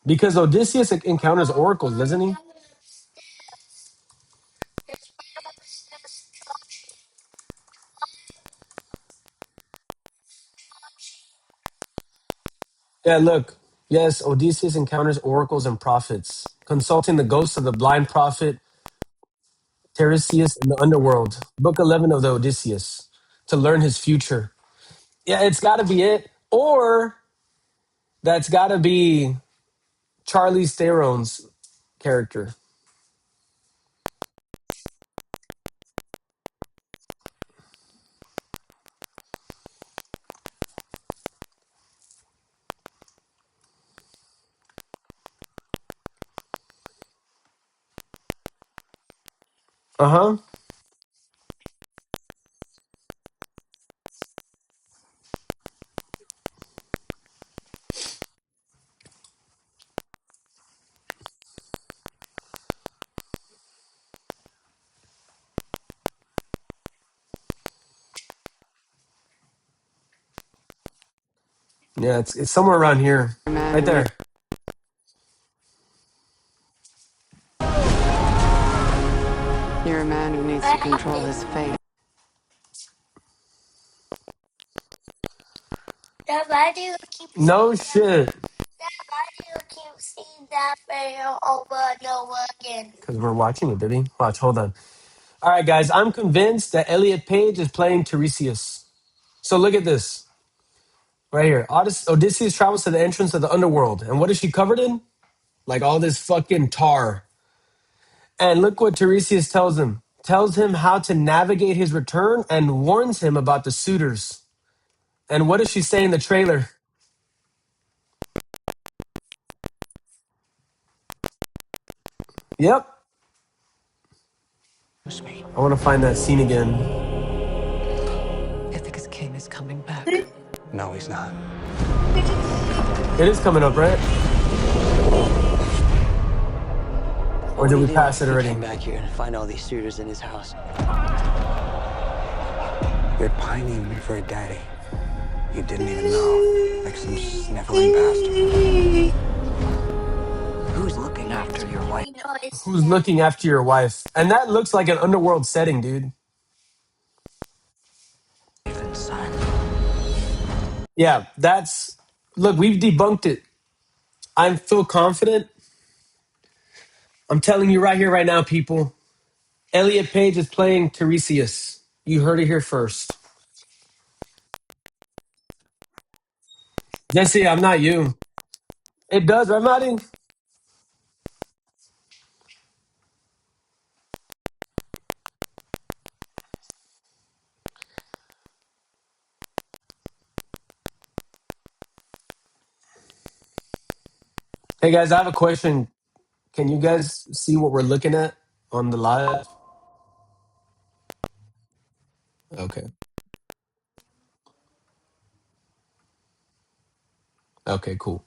Because Odysseus encounters oracles, doesn't he? Yeah, look. Yes, Odysseus encounters oracles and prophets, consulting the ghosts of the blind prophet Tiresias in the underworld. Book 11 of the Odysseus, to learn his future. Yeah, it's got to be it. Or that's got to be Charlie Theron's character. Uh huh. Yeah, it's somewhere around here. You're a man Right who needs, there. you're a man who needs to control his fate. Dad, why do you keep No seeing that? shit. Dad, why do you keep seeing that video over and over again? Because we're watching it, baby. Watch, hold on. All right, guys, I'm convinced that Elliot Page is playing Tiresias. So look at this right here. Odysseus travels to the entrance of the underworld. And what is she covered in? Like all this fucking tar. And look what Tiresias tells him. Tells him how to navigate his return and warns him about the suitors. And what does she say in the trailer? Yep. I want to find that scene again. Ithaca's king is coming back. No, he's not. It is coming up, right? Or What did would we he do pass it if he already? came back here and find all these suitors in his house? You're pining for a daddy you didn't even know, like some sniveling bastard. Who's looking after your wife? Who's looking after your wife? And that looks like an underworld setting, dude. And son. Yeah, that's. Look, we've debunked it. I feel confident. I'm telling you right here, right now, people. Elliot Page is playing Tiresias. You heard it here first. Jesse, I'm not you. It does, right, Marty? Hey, guys, I have a question. Can you guys see what we're looking at on the live? Okay. Okay, cool.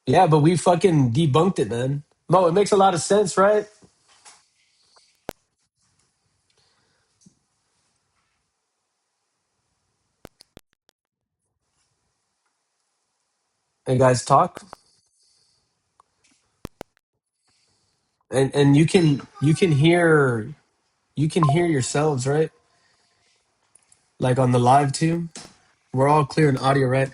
Yeah, but we fucking debunked it, man. Mo, it makes a lot of sense, right? Hey, guys, talk. And you can hear yourselves, right? Like on the live too. We're all clear in audio, right?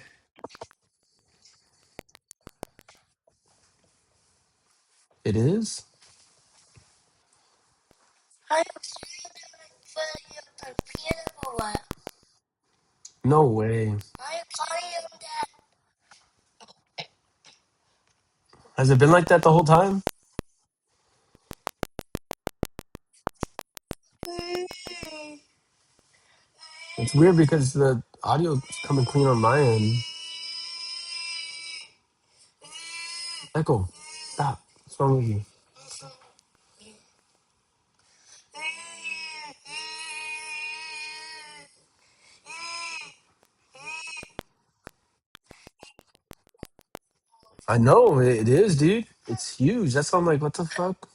It is? Are you calling for your computer or what? No way. Are you calling him that? Has it been like that the whole time? It's weird because the audio is coming clean on my end. Echo, stop. What's wrong with you? I know it is, dude. It's huge. That's why I'm like, what the fuck?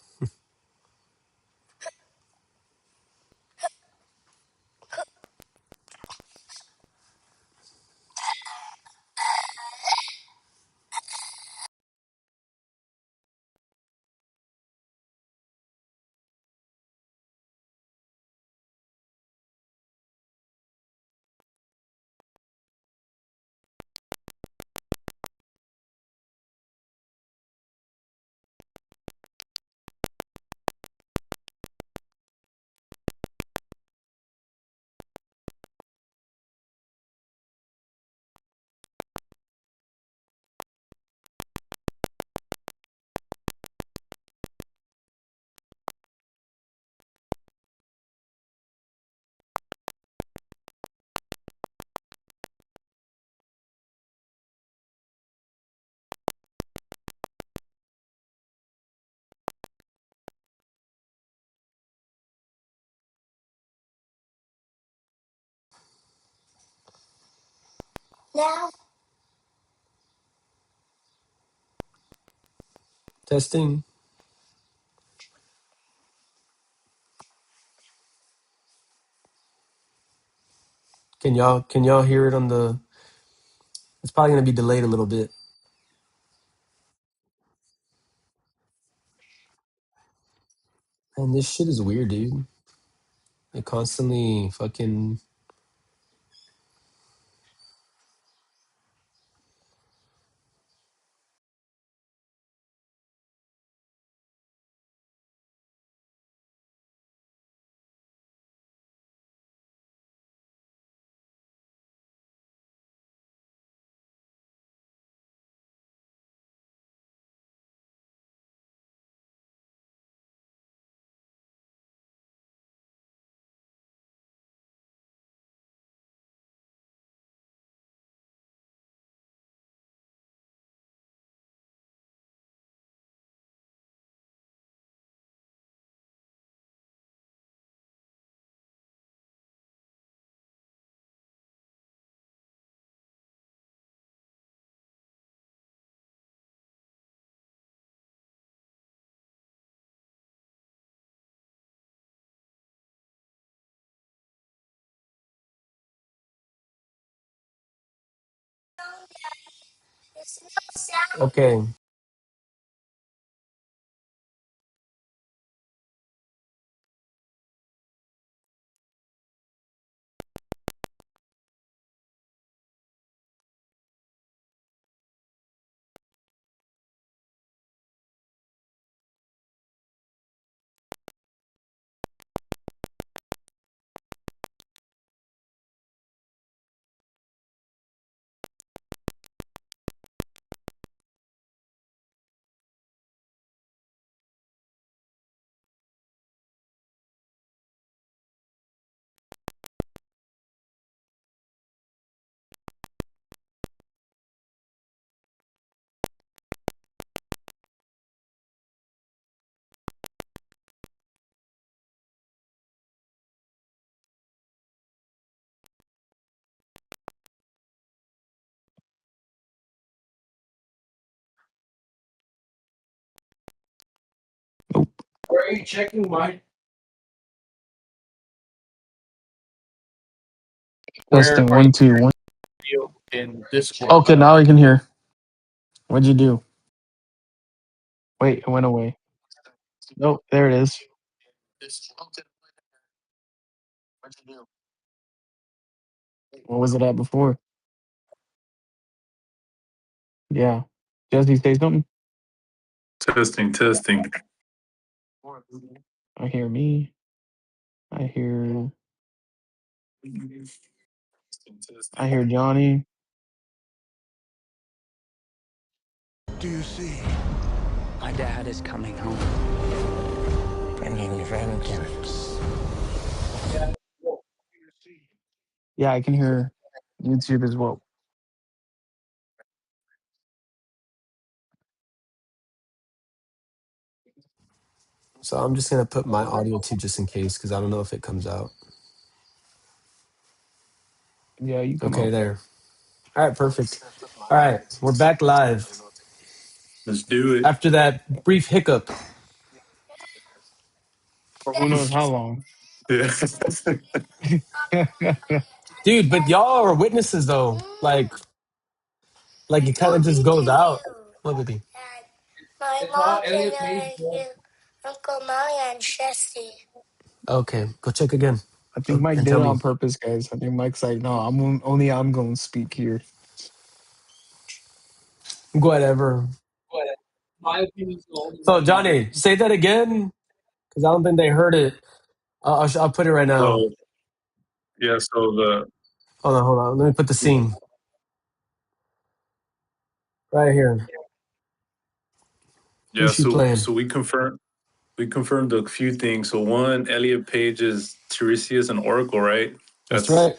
Now, Testing. Can y'all hear it on the? It's probably gonna be delayed a little bit. And this shit is weird, dude. It constantly fucking. it's no sound. Okay. Where are you checking my? Testing one, two, one. In Discord. Okay, now I can hear. What'd you do? Wait, it went away. Nope, there it is. What was it at before? Yeah. Jesse, say something. Testing, testing. I hear me. I hear. I hear Johnny. Do you see? My dad is coming home. Bringing vengeance. Yeah, I can hear YouTube as well. So I'm just gonna put my audio too, just in case, because I don't know if it comes out. Yeah, you come Okay, out. there. All right, perfect. All right, we're back live Let's do it. after that brief hiccup. For who knows how long. Yeah. Dude, but y'all are witnesses though. Like it kind of just Talking to goes out. you. What, baby? Dad. My mom and Uncle Maya and Jesse. Okay, go check again. I think Mike And did tell it me on purpose, guys. I think Mike's like, no, only I'm going to speak here. whatever. So Johnny, say that again because I don't think they heard it. I'll put it right now. So yeah, so the Hold on. Let me put the scene right here. yeah, Who's she so playing? so we confirmed a few things. So one, Elliot Page is Tiresias and Oracle, right? That's That's right.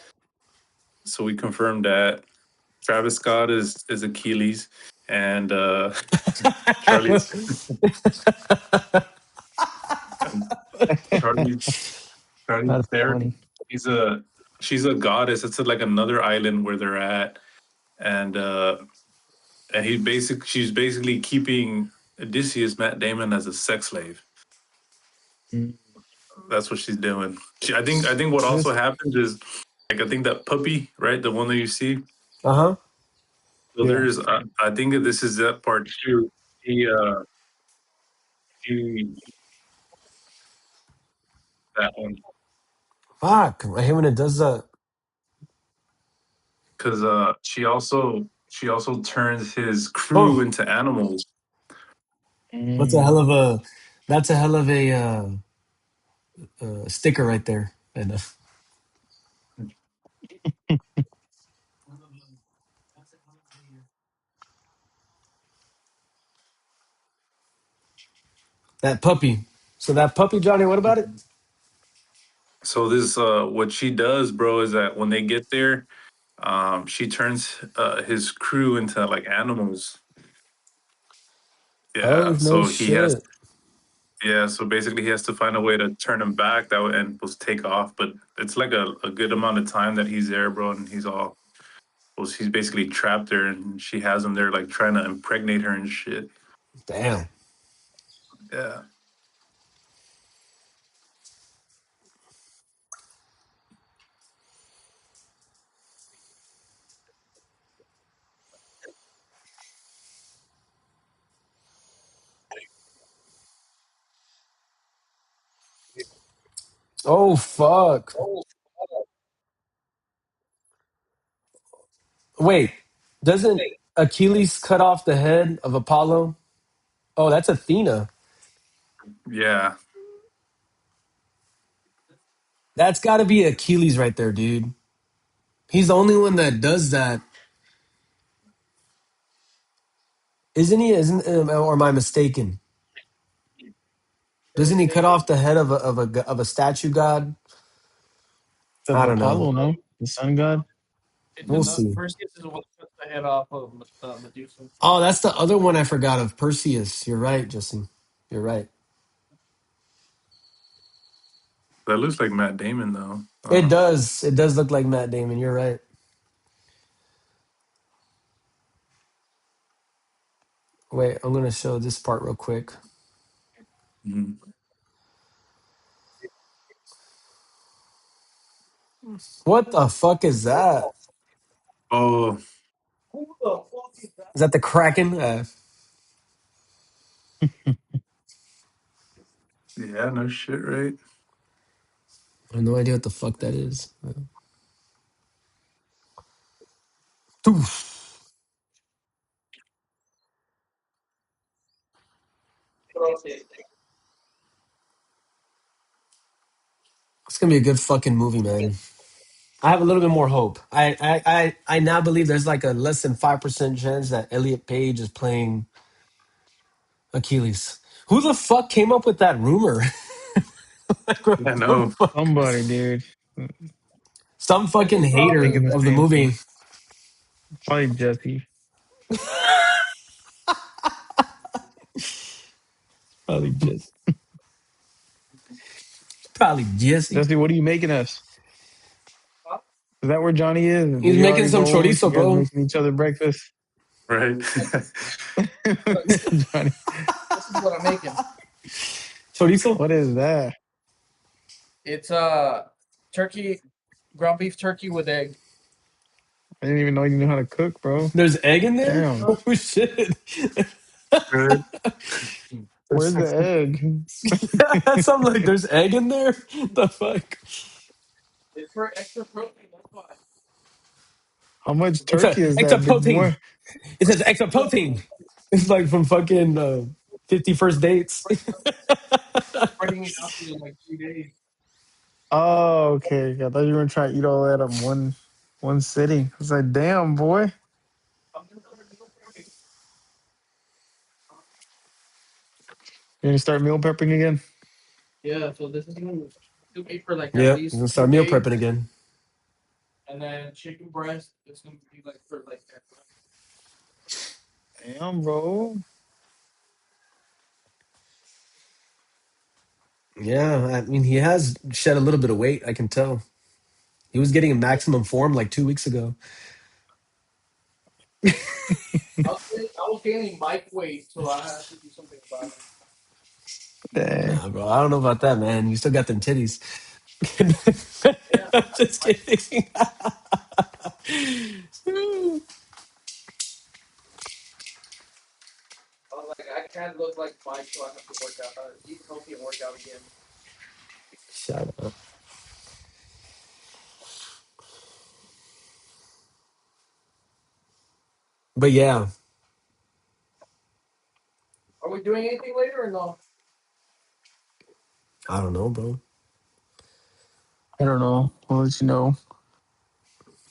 so we confirmed that. Travis Scott is Achilles, and Charlie and Charlie Charlie That's Theron. funny. He's a she's a goddess. It's like another island where they're at, and she's basically keeping Odysseus, Matt Damon, as a sex slave. Mm. That's what she's doing. I think what also This, happens is, like, I think that puppy, right, the one that you see. Uh-huh. So yeah. I think that this is that part too. He that one Fuck. I hate when it does that. because she also turns his crew Oh, into animals. that's a hell Mm. of a that's a hell of a sticker right there. And that puppy. So that puppy, Johnny, what about it? So this what she does, bro, is that when they get there, she turns his crew into like animals. Oh Yeah, no so he has shit. yeah, so basically he has to find a way to turn him back that way and was take off. But it's like a good amount of time that he's there, bro, and he's basically trapped there, and she has him there like trying to impregnate her and shit. Damn. Yeah. Oh fuck. Wait, doesn't Achilles cut off the head of Apollo? Oh, that's Athena. Yeah. That's got to be Achilles right there, dude. He's the only one that does that, isn't he? Isn't or am I mistaken? Doesn't he cut off the head of a statue god? Of I don't know. Apollo, no? The sun god? We'll see. Oh, that's the other one I forgot of. Perseus. You're right, Justin. You're right. That looks like Matt Damon though. I don't It know. does. It does look like Matt Damon. You're right. Wait, I'm gonna show this part real quick. Mhm. What the fuck is that? Oh, Is that the Kraken? Yeah, no shit, right? I have no idea what the fuck that is. Oof. It's gonna be a good fucking movie, man. I have a little bit more hope. I now believe there's like a less than 5% chance that Elliot Page is playing Achilles. Who the fuck came up with that rumor? Like, what I the know. fuck? Somebody, dude. Some fucking Thinking hater the of the same thing. movie. Probably Jesse. Probably just. Probably Jesse. Jesse, what are you making us? Is that where Johnny is? Did He's he making already some go over? You chorizo, guys bro. making each other breakfast? Right. Johnny, This is what I'm making. Chorizo? what is that? It's turkey, ground beef turkey with egg. I didn't even know you knew how to cook, bro. There's egg in there? Damn. Oh, shit. Right. Where's the egg? That sounds like there's egg in there? The fuck? It's for extra protein. That's why. How much Extra, turkey is extra that, big protein. boy? It says extra protein. It's like from fucking 51st Dates. Spreading it out to you in like 2 days. Oh, okay. I thought you were gonna try to eat all that in one sitting. I was like, damn, boy. You're gonna start meal prepping again? Yeah, so this is gonna be for like at Yep, I'm least gonna two start meal days, prepping again. and then chicken breast is gonna be like for like that. Damn, bro. Yeah, I mean, he has shed a little bit of weight, I can tell. He was getting in maximum form like 2 weeks ago. I was gaining mic weight, so I had to do something about it. Dang. Nah, bro, I don't know about that, man. You still got them titties. Yeah, I'm just like, kidding. I was like, I can't look like Mike, so I have to work out, eat healthy and work out again. Shut up. But yeah, Are we doing anything later or no? I don't know, bro. I don't know. I'll let you know.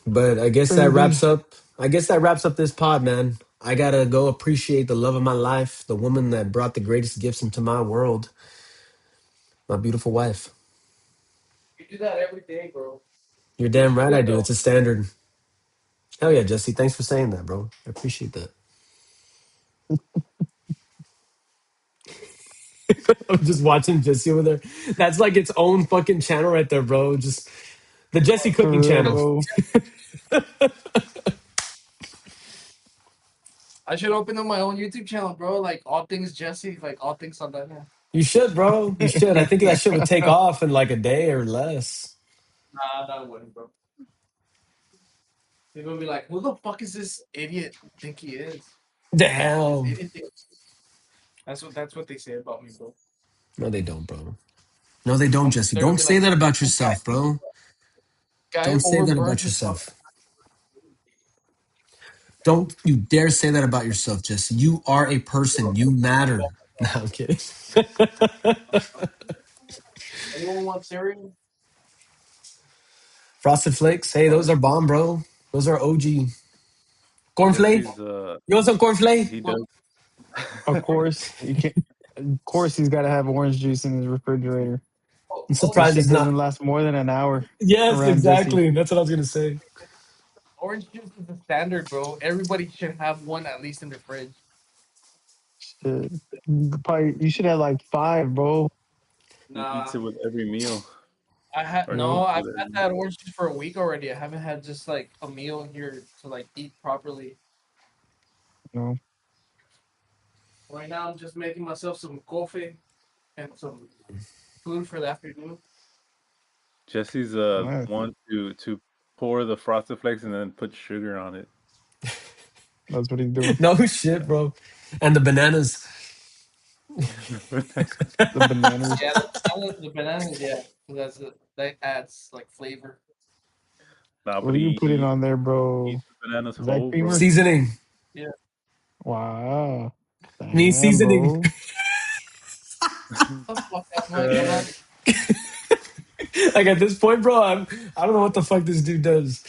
But I guess that Maybe. wraps up. I guess that wraps up this pod, man. I gotta go appreciate the love of my life, the woman that brought the greatest gifts into my world, my beautiful wife. You do that every day, bro. You're Which damn is right I good do. though. It's a standard. Hell yeah, Jesse. Thanks for saying that, bro. I appreciate that. I'm just watching Jesse over there. That's like its own fucking channel right there, bro. Just the Jesse For cooking real, channel. bro. I should open up my own YouTube channel, bro. Like all things Jesse, like all things on that. You should, bro. You should. I think that shit would take off in like a day or less. Nah, that wouldn't, bro. People will be like, "Who the fuck is this idiot? Think he is? This Damn. idiot think." That's what they say about me, bro. No, they don't, bro. No, they don't, Jesse. They're gonna Don't be say like, that about "Guy, yourself, bro. guy Don't say that overburnt about his fucking." yourself. Don't you dare say that about yourself, Jesse. You are a person. You matter. No, I'm kidding. Anyone want cereal? Frosted Flakes. Hey, those are bomb, bro. Those are OG. Cornflake. Jesse's You want some cornflake? he does. Of course, you can't. Of course, he's got to have orange juice in his refrigerator. Oh, I'm That surprised shit it's not. doesn't last more than an hour Yes, around Jesse. exactly. That's what I was gonna say. orange juice is the standard, bro. Everybody should have one at least in their fridge. Shit. Probably you should have like five, bro. He eats Nah, it with every meal, I had or he no. Yep. eats I've it had every. that orange juice for a week already. I haven't had just like a meal here to like eat properly. No. Right now, I'm just making myself some coffee and some food for the afternoon. Jesse's Nice. one to pour the frosted flakes and then put sugar on it. That's what he's doing. No shit, bro. And the bananas. The bananas. Yeah, the bananas. Yeah, that adds like flavor. Nah, What but are you putting he on there, eats bro? the bananas Is that whole, bro. creamer? Seasoning. Yeah. Wow. Need Damn, seasoning. bro. The fuck out, Mike. I'm Uh, not. Like at this point, bro, I don't know what the fuck this dude does.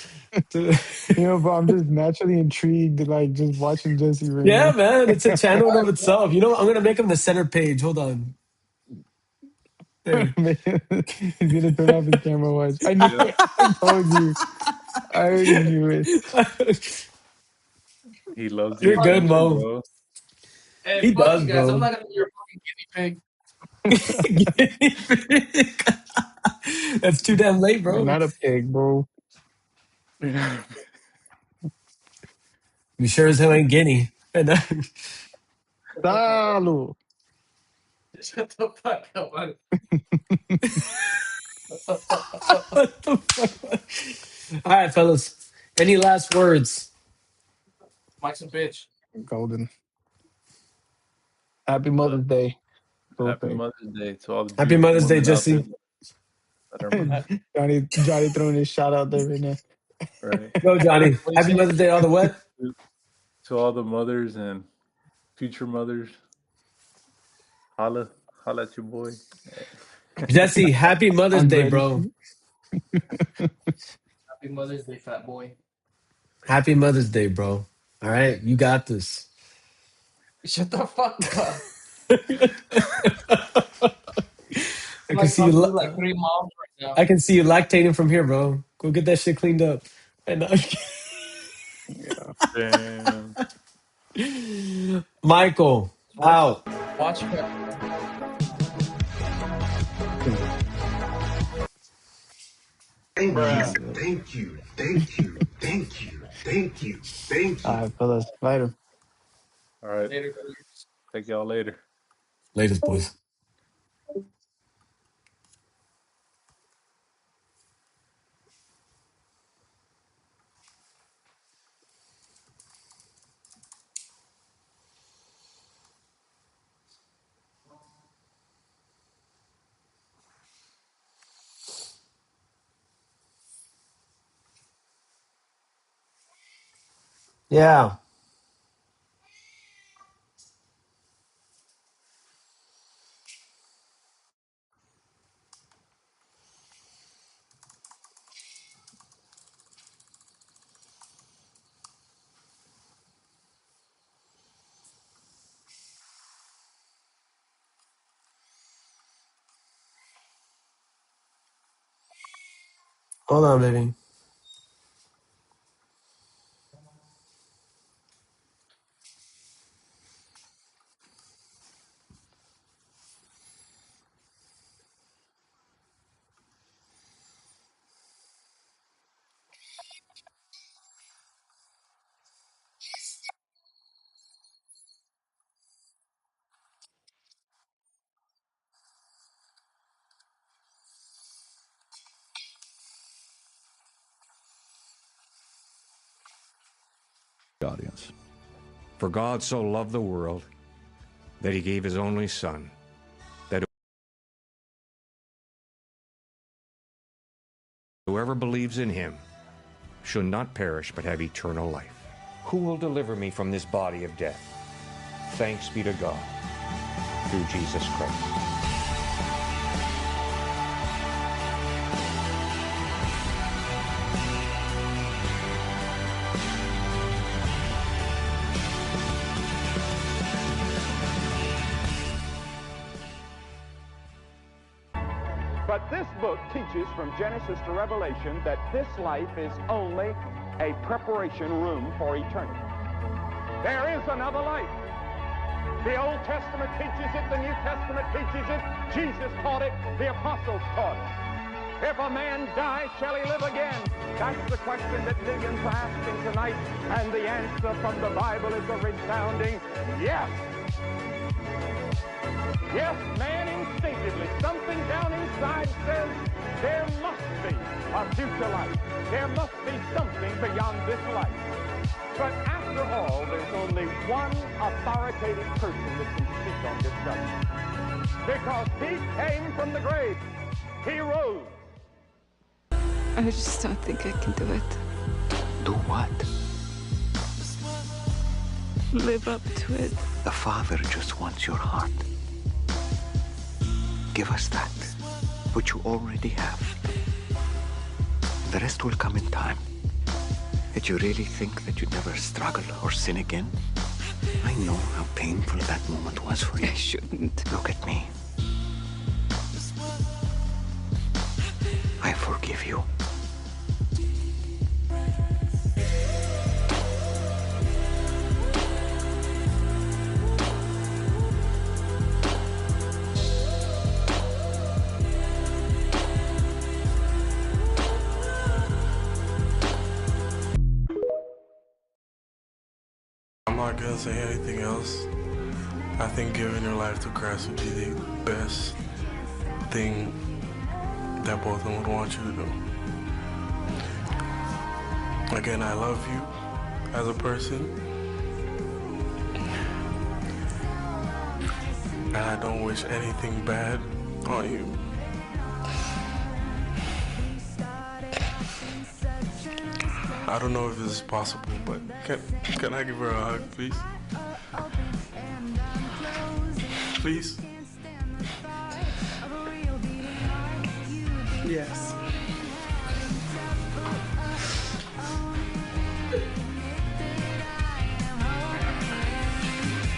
Bro, I'm just naturally intrigued, like just watching Jesse right Yeah, now. man, it's a channel in of itself. You know, I'm gonna make him the center page. Hold on, there. He's gonna turn off his camera. Watch. I knew yeah, it. I told you. I already knew it. he loves the You're good, attention, Mo. bro. Hey, He fuck does, you guys. I'm bro. not gonna be your fucking guinea pig. That's too damn late, You're bro. not a pig, bro. You sure as hell ain't guinea. And Dalo. Shut the fuck up, man. what the fuck? All right, fellas. Any last words? Mike's a bitch. Golden. Happy Mother's Day. Real Happy quick. Mother's Day to all the Happy beautiful Mother's Day, women out there Jesse. that are mothers. Johnny throwing his shout out there right now. Right. Go, Johnny. What do you Happy say? Mother's Day, all the what? To all the mothers and future mothers, holla, holla at your boy. Jesse, happy Mother's I'm Day, ready. bro. Happy Mother's Day, fat boy. Happy Mother's Day, bro. All right, you got this. Shut the fuck up. I I'm can like see you. talking to like 3 moms right now. I can see you lactating from here, bro. Go get that shit cleaned up. And Yeah. Damn. Michael, Watch, out. watch her. Thank Bruh. you, thank you, thank you, thank you, thank you, thank All you. right, fellas. Later. All right. Later. Take y'all later. Latest, boys. Yeah. Hold on, baby. Audience. For God so loved the world that he gave his only Son, that whoever believes in him should not perish but have eternal life. Who will deliver me from this body of death? Thanks be to God through Jesus Christ. But this book teaches from Genesis to Revelation that this life is only a preparation room for eternity. There is another life. The Old Testament teaches it, the New Testament teaches it, Jesus taught it, the apostles taught it. If a man dies, shall he live again? That's the question that millions are asking tonight, and the answer from the Bible is a resounding yes. Yes, man instinctively, something down inside says there must be a future life. There must be something beyond this life. But after all, there's only one authoritative person that can speak on this subject. Because he came from the grave. He rose. I just don't think I can do it. Do what? Live up to it. The Father just wants your heart. Give us that, which you already have. The rest will come in time. Did you really think that you'd never struggle or sin again? I know how painful that moment was for you. I shouldn't. Look at me. I forgive you. I'm not gonna say anything else. I think giving your life to Christ would be the best thing that both of them would want you to do. Again, I love you as a person. And I don't wish anything bad on you. I don't know if this is possible, but can I give her a hug, please? Please? Yes.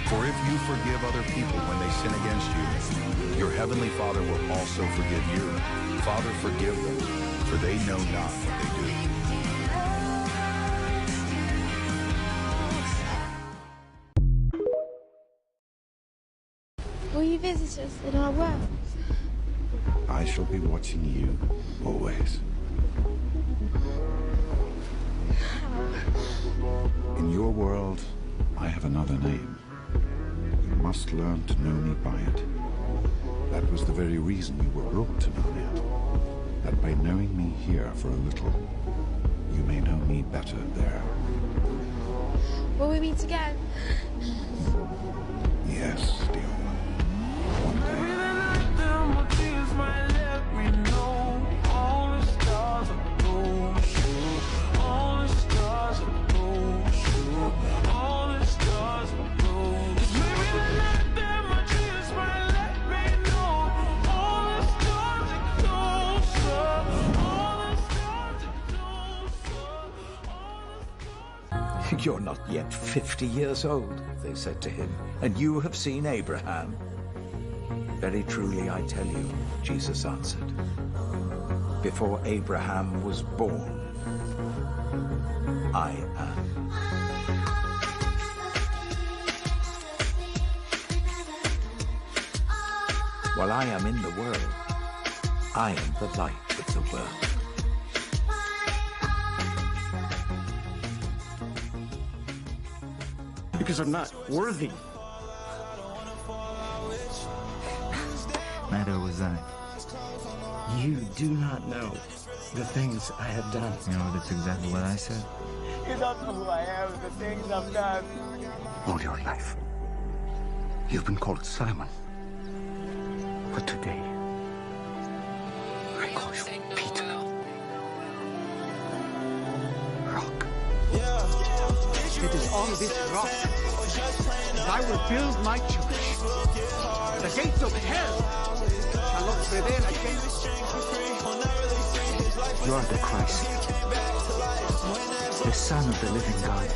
For if you forgive other people when they sin against you, your heavenly Father will also forgive you. Father, forgive them, for they know not what they do. Will you visit us in our world? I shall be watching you, always. In your world, I have another name. You must learn to know me by it. That was the very reason you were brought to Narnia. That by knowing me here for a little, you may know me better there. Will we meet again? Yes, dear one. You're not yet 50 years old, they said to him, and you have seen Abraham. Very truly I tell you, Jesus answered, before Abraham was born, I am. While I am in the world, I am the light of the world. Because I'm not worthy. Neither was I. You do not know the things I have done. You know, that's exactly what I said. You don't know who I am, the things I've done. All your life, you've been called Simon. But today, I call you Peter. Rock. It is on this rock that I will build my church. The gates of hell shall not prevail against it. You are the Christ, the Son of the living God.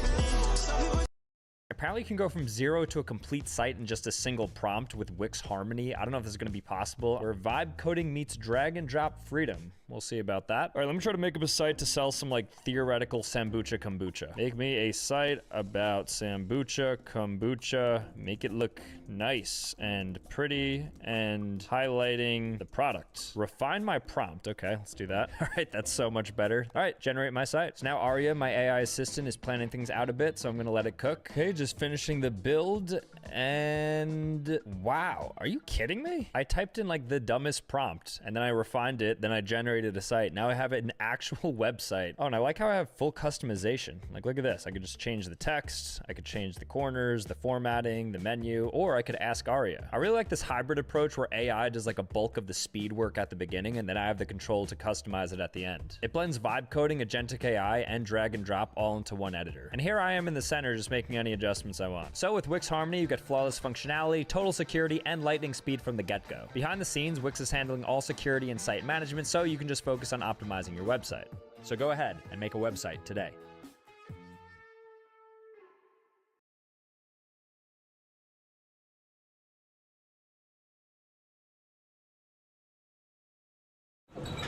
Apparently you can go from 0 to a complete site in just a single prompt with Wix Harmony. I don't know if this is going to be possible. Or vibe coding meets drag and drop freedom. We'll see about that. All right, let me try to make up a site to sell some like theoretical Sambucha kombucha. Make me a site about Sambucha kombucha. Make it look nice and pretty and highlighting the product. Refine my prompt. Okay, let's do that. All right, that's so much better. All right, generate my site. So now Aria, my AI assistant, is planning things out a bit, so I'm going to let it cook. Okay, just just finishing the build, and wow, are you kidding me? I typed in like the dumbest prompt, and then I refined it, then I generated a site. Now I have an actual website. Oh, and I like how I have full customization. Like, look at this. I could just change the text, I could change the corners, the formatting, the menu, or I could ask Aria. I really like this hybrid approach where AI does like a bulk of the speed work at the beginning, and then I have the control to customize it at the end. It blends vibe coding, agentic AI, and drag and drop all into one editor. And here I am in the center just making any adjustments I want. So with Wix Harmony, you get flawless functionality, total security, and lightning speed from the get-go. Behind the scenes, Wix is handling all security and site management, so you can just focus on optimizing your website. So go ahead and make a website today.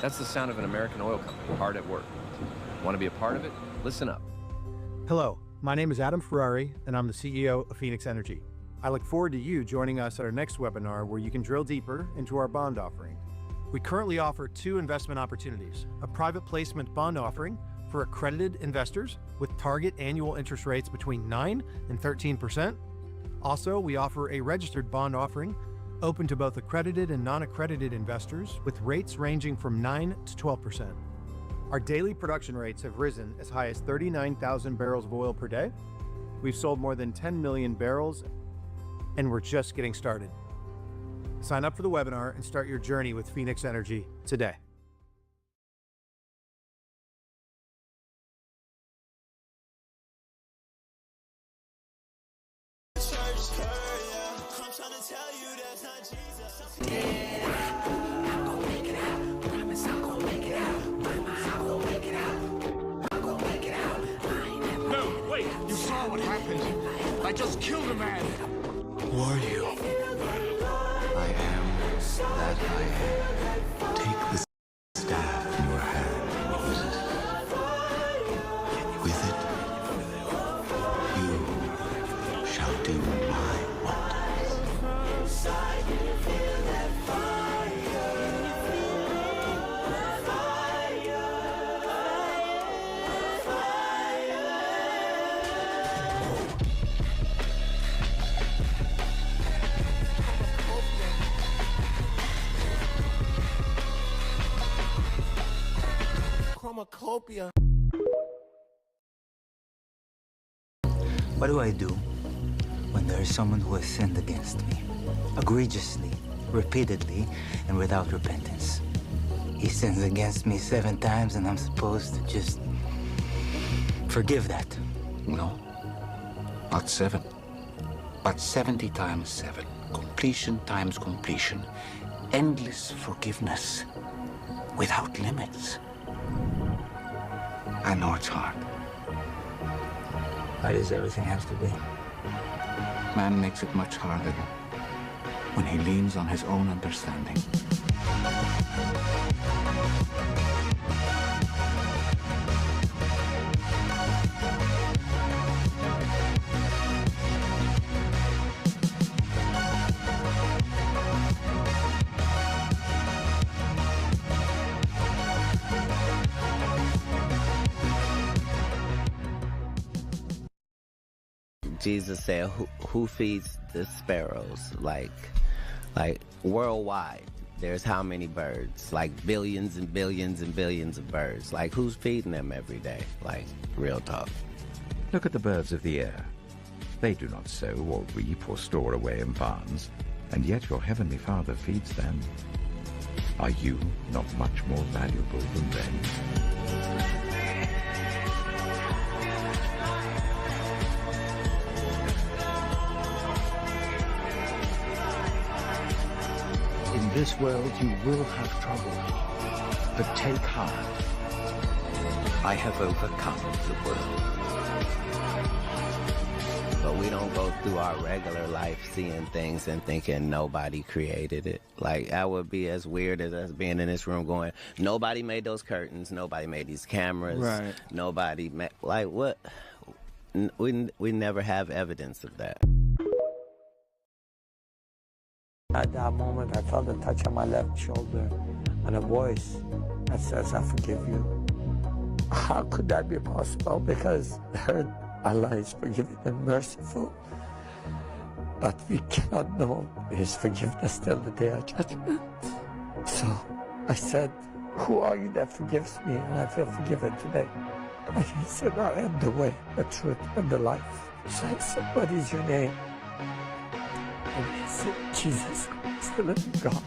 That's the sound of an American oil company hard at work. Want to be a part of it? Listen up. Hello, my name is Adam Ferrari, and I'm the CEO of Phoenix Energy. I look forward to you joining us at our next webinar where you can drill deeper into our bond offering. We currently offer 2 investment opportunities, a private placement bond offering for accredited investors with target annual interest rates between 9 and 13%. Also, we offer a registered bond offering open to both accredited and non-accredited investors with rates ranging from 9 to 12%. Our daily production rates have risen as high as 39,000 barrels of oil per day. We've sold more than 10 million barrels, and we're just getting started. Sign up for the webinar and start your journey with Phoenix Energy today. No, wait! You saw what happened. I just killed a man. Who are you? I am that I am. Take the staff in your hand and use it. With it, you shall do my wonders. Chromacopia. What do I do when there is someone who has sinned against me? Egregiously, repeatedly, and without repentance. He sins against me 7 times and I'm supposed to just forgive that. No, not 7, but 70 times 7. Completion times completion. Endless forgiveness without limits. I know it's hard. Why does everything have to be? Man makes it much harder when he leans on his own understanding. Jesus said, who feeds the sparrows? Like worldwide, there's how many birds? Like billions and billions and billions of birds. Like, who's feeding them every day? Like, real talk. Look at the birds of the air. They do not sow or reap or store away in barns, and yet your heavenly Father feeds them. Are you not much more valuable than them? In this world you will have trouble, but take heart. I have overcome the world. But we don't go through our regular life seeing things and thinking nobody created it. Like, that would be as weird as us being in this room going, nobody made those curtains, nobody made these cameras, Right. Nobody made, like, what? We never have evidence of that. At that moment, I felt a touch on my left shoulder and a voice that says, I forgive you. How could that be possible? Because Allah is forgiving and merciful, but we cannot know His forgiveness till the day of judgment. So I said, who are you that forgives me? And I feel forgiven today. And he said, I am the way, the truth, and the life. So I said, what is your name? And he said, Jesus Christ, the living God.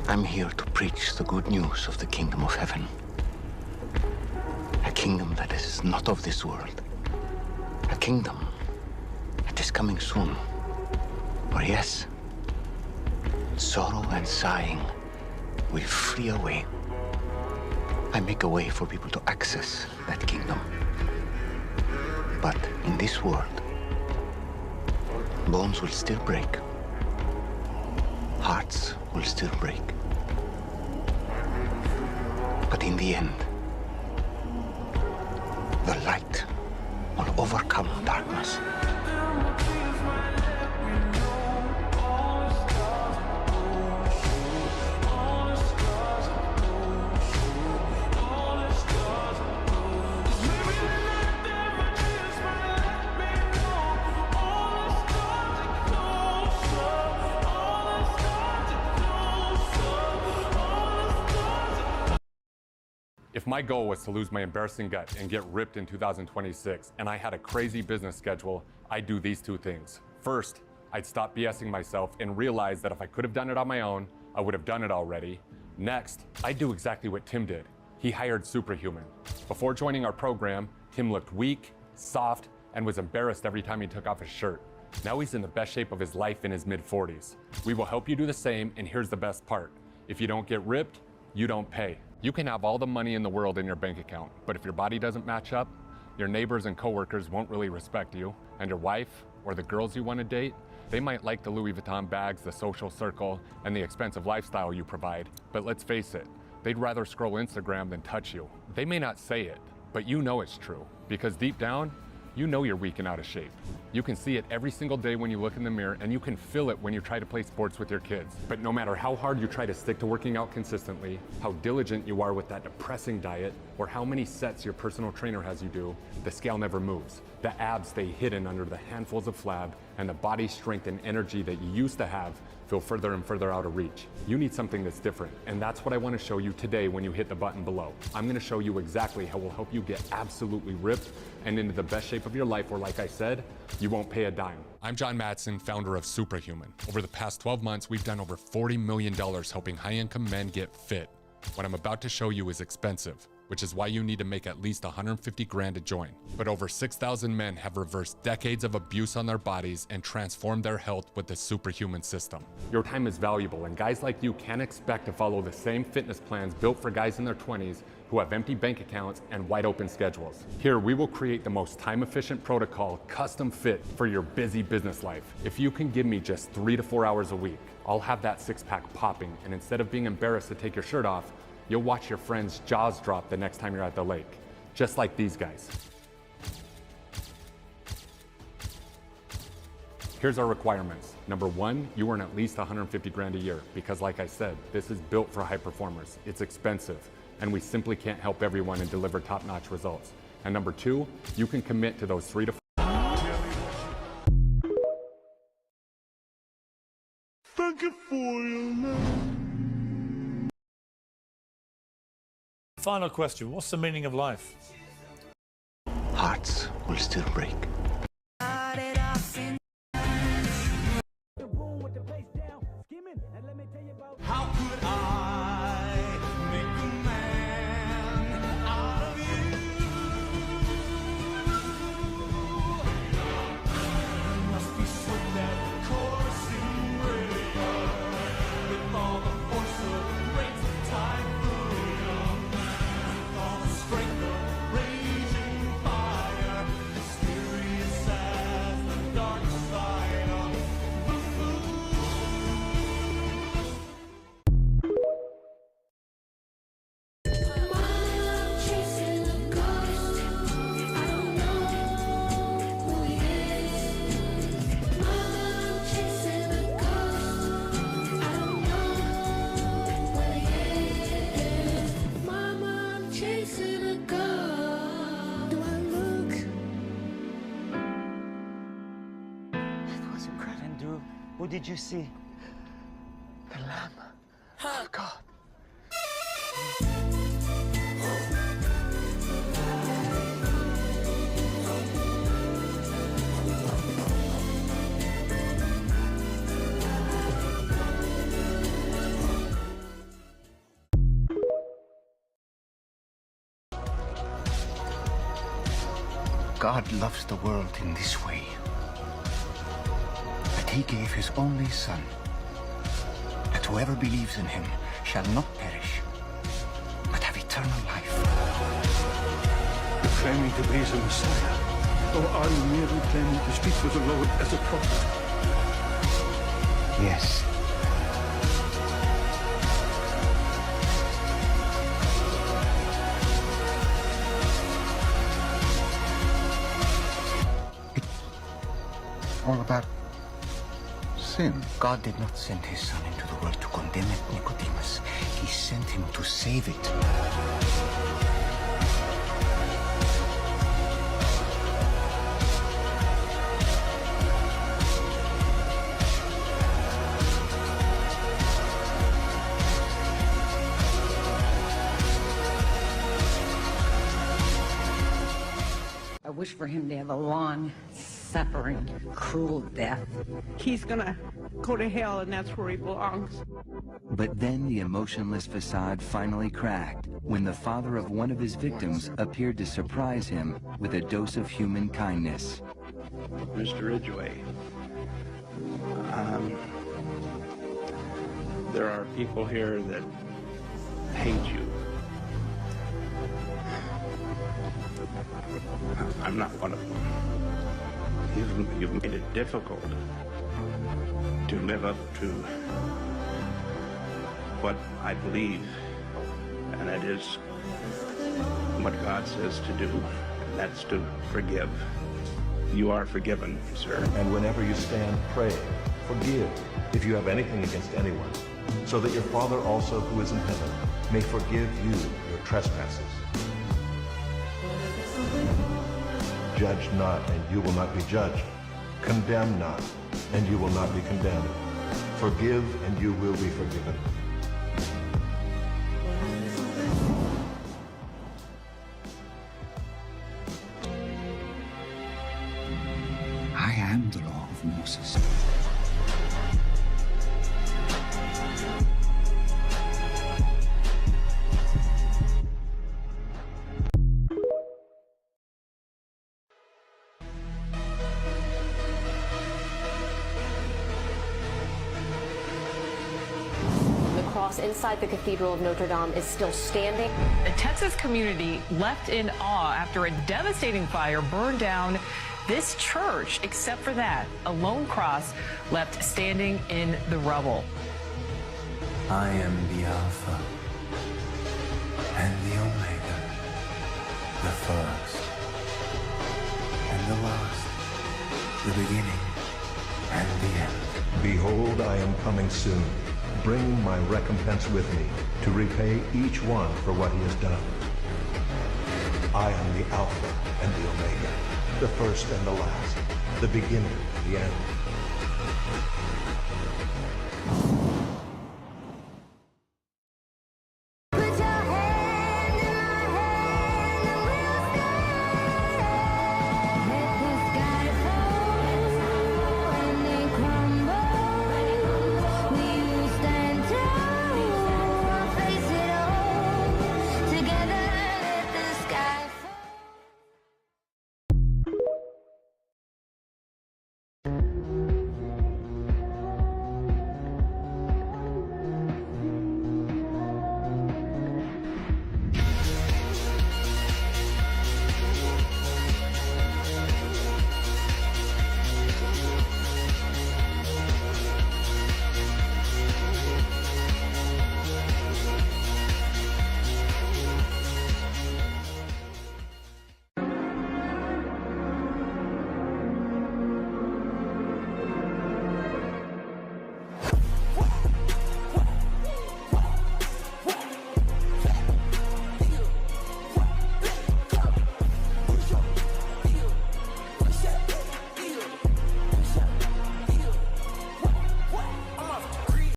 I'm here to preach the good news of the kingdom of heaven. A kingdom that is not of this world. A kingdom that is coming soon. Or yes, sorrow and sighing will flee away. I make a way for people to access that kingdom. But in this world, bones will still break. Hearts will still break. But in the end, the light will overcome darkness. If my goal was to lose my embarrassing gut and get ripped in 2026, and I had a crazy business schedule, I'd do these two things. First, I'd stop BSing myself and realize that if I could have done it on my own, I would have done it already. Next, I'd do exactly what Tim did. He hired Superhuman. Before joining our program, Tim looked weak, soft, and was embarrassed every time he took off his shirt. Now he's in the best shape of his life in his mid-40s. We will help you do the same, and here's the best part. If you don't get ripped, you don't pay. You can have all the money in the world in your bank account, but if your body doesn't match up, your neighbors and coworkers won't really respect you, and your wife or the girls you want to date, they might like the Louis Vuitton bags, the social circle, and the expensive lifestyle you provide, but let's face it, they'd rather scroll Instagram than touch you. They may not say it, but you know it's true, because deep down, you know you're weak and out of shape. You can see it every single day when you look in the mirror, and you can feel it when you try to play sports with your kids. But no matter how hard you try to stick to working out consistently, how diligent you are with that depressing diet, or how many sets your personal trainer has you do, the scale never moves. The abs stay hidden under the handfuls of flab, and the body strength and energy that you used to have feel further and further out of reach. You need something that's different, and that's what I want to show you today when you hit the button below. I'm going to show you exactly how we'll help you get absolutely ripped and into the best shape of your life, or like I said, you won't pay a dime. I'm John Matson, founder of Superhuman. Over the past 12 months, we've done over $40 million helping high-income men get fit. What I'm about to show you is expensive, which is why you need to make at least 150 grand to join. But over 6,000 men have reversed decades of abuse on their bodies and transformed their health with the Superhuman system. Your time is valuable, and guys like you can't expect to follow the same fitness plans built for guys in their 20s who have empty bank accounts and wide open schedules. Here, we will create the most time-efficient protocol custom fit for your busy business life. If you can give me just 3 to 4 hours a week, I'll have that six-pack popping, and instead of being embarrassed to take your shirt off, you'll watch your friend's jaws drop the next time you're at the lake, just like these guys. Here's our requirements. Number one, you earn at least 150 grand a year, because like I said, this is built for high performers. It's expensive, and we simply can't help everyone and deliver top-notch results. And number two, you can commit to those 3 to 4. Thank you for your love. Final question. What's the meaning of life? Hearts will still break. How could I make a man out of you? Must be swift that coursing river, with all the force of rains of typhoon, with all the strength of raging fire, mysterious. Or did you see the Lamb of God? God loves the world in this way. That he gave his only Son, that whoever believes in him shall not perish, but have eternal life. You're claiming to be the Messiah, or are you merely claiming to speak with the Lord as a prophet? Yes. All about sin. God did not send his Son into the world to condemn it, Nicodemus. He sent him to save it. I wish for him to have a long, suffering, cruel death. He's gonna go to hell, and that's where he belongs. But then the emotionless facade finally cracked when the father of one of his victims appeared to surprise him with a dose of human kindness. Mr. Ridgway, there are people here that hate you. I'm not one of them. You've made it difficult to live up to what I believe, and that is what God says to do, and that's to forgive. You are forgiven, sir. And whenever you stand, pray, forgive if you have anything against anyone, so that your Father also who is in heaven may forgive you your trespasses. Judge not, and you will not be judged. Condemn not, and you will not be condemned. Forgive, and you will be forgiven. I am the law of Moses. Inside the Cathedral of Notre Dame is still standing. The Texas community left in awe after a devastating fire burned down this church. Except for that, a lone cross left standing in the rubble. I am the Alpha and the Omega, the first and the last, the beginning and the end. Behold, I am coming soon. Bring my recompense with me to repay each one for what he has done. I am the Alpha and the Omega, the first and the last, the beginning and the end.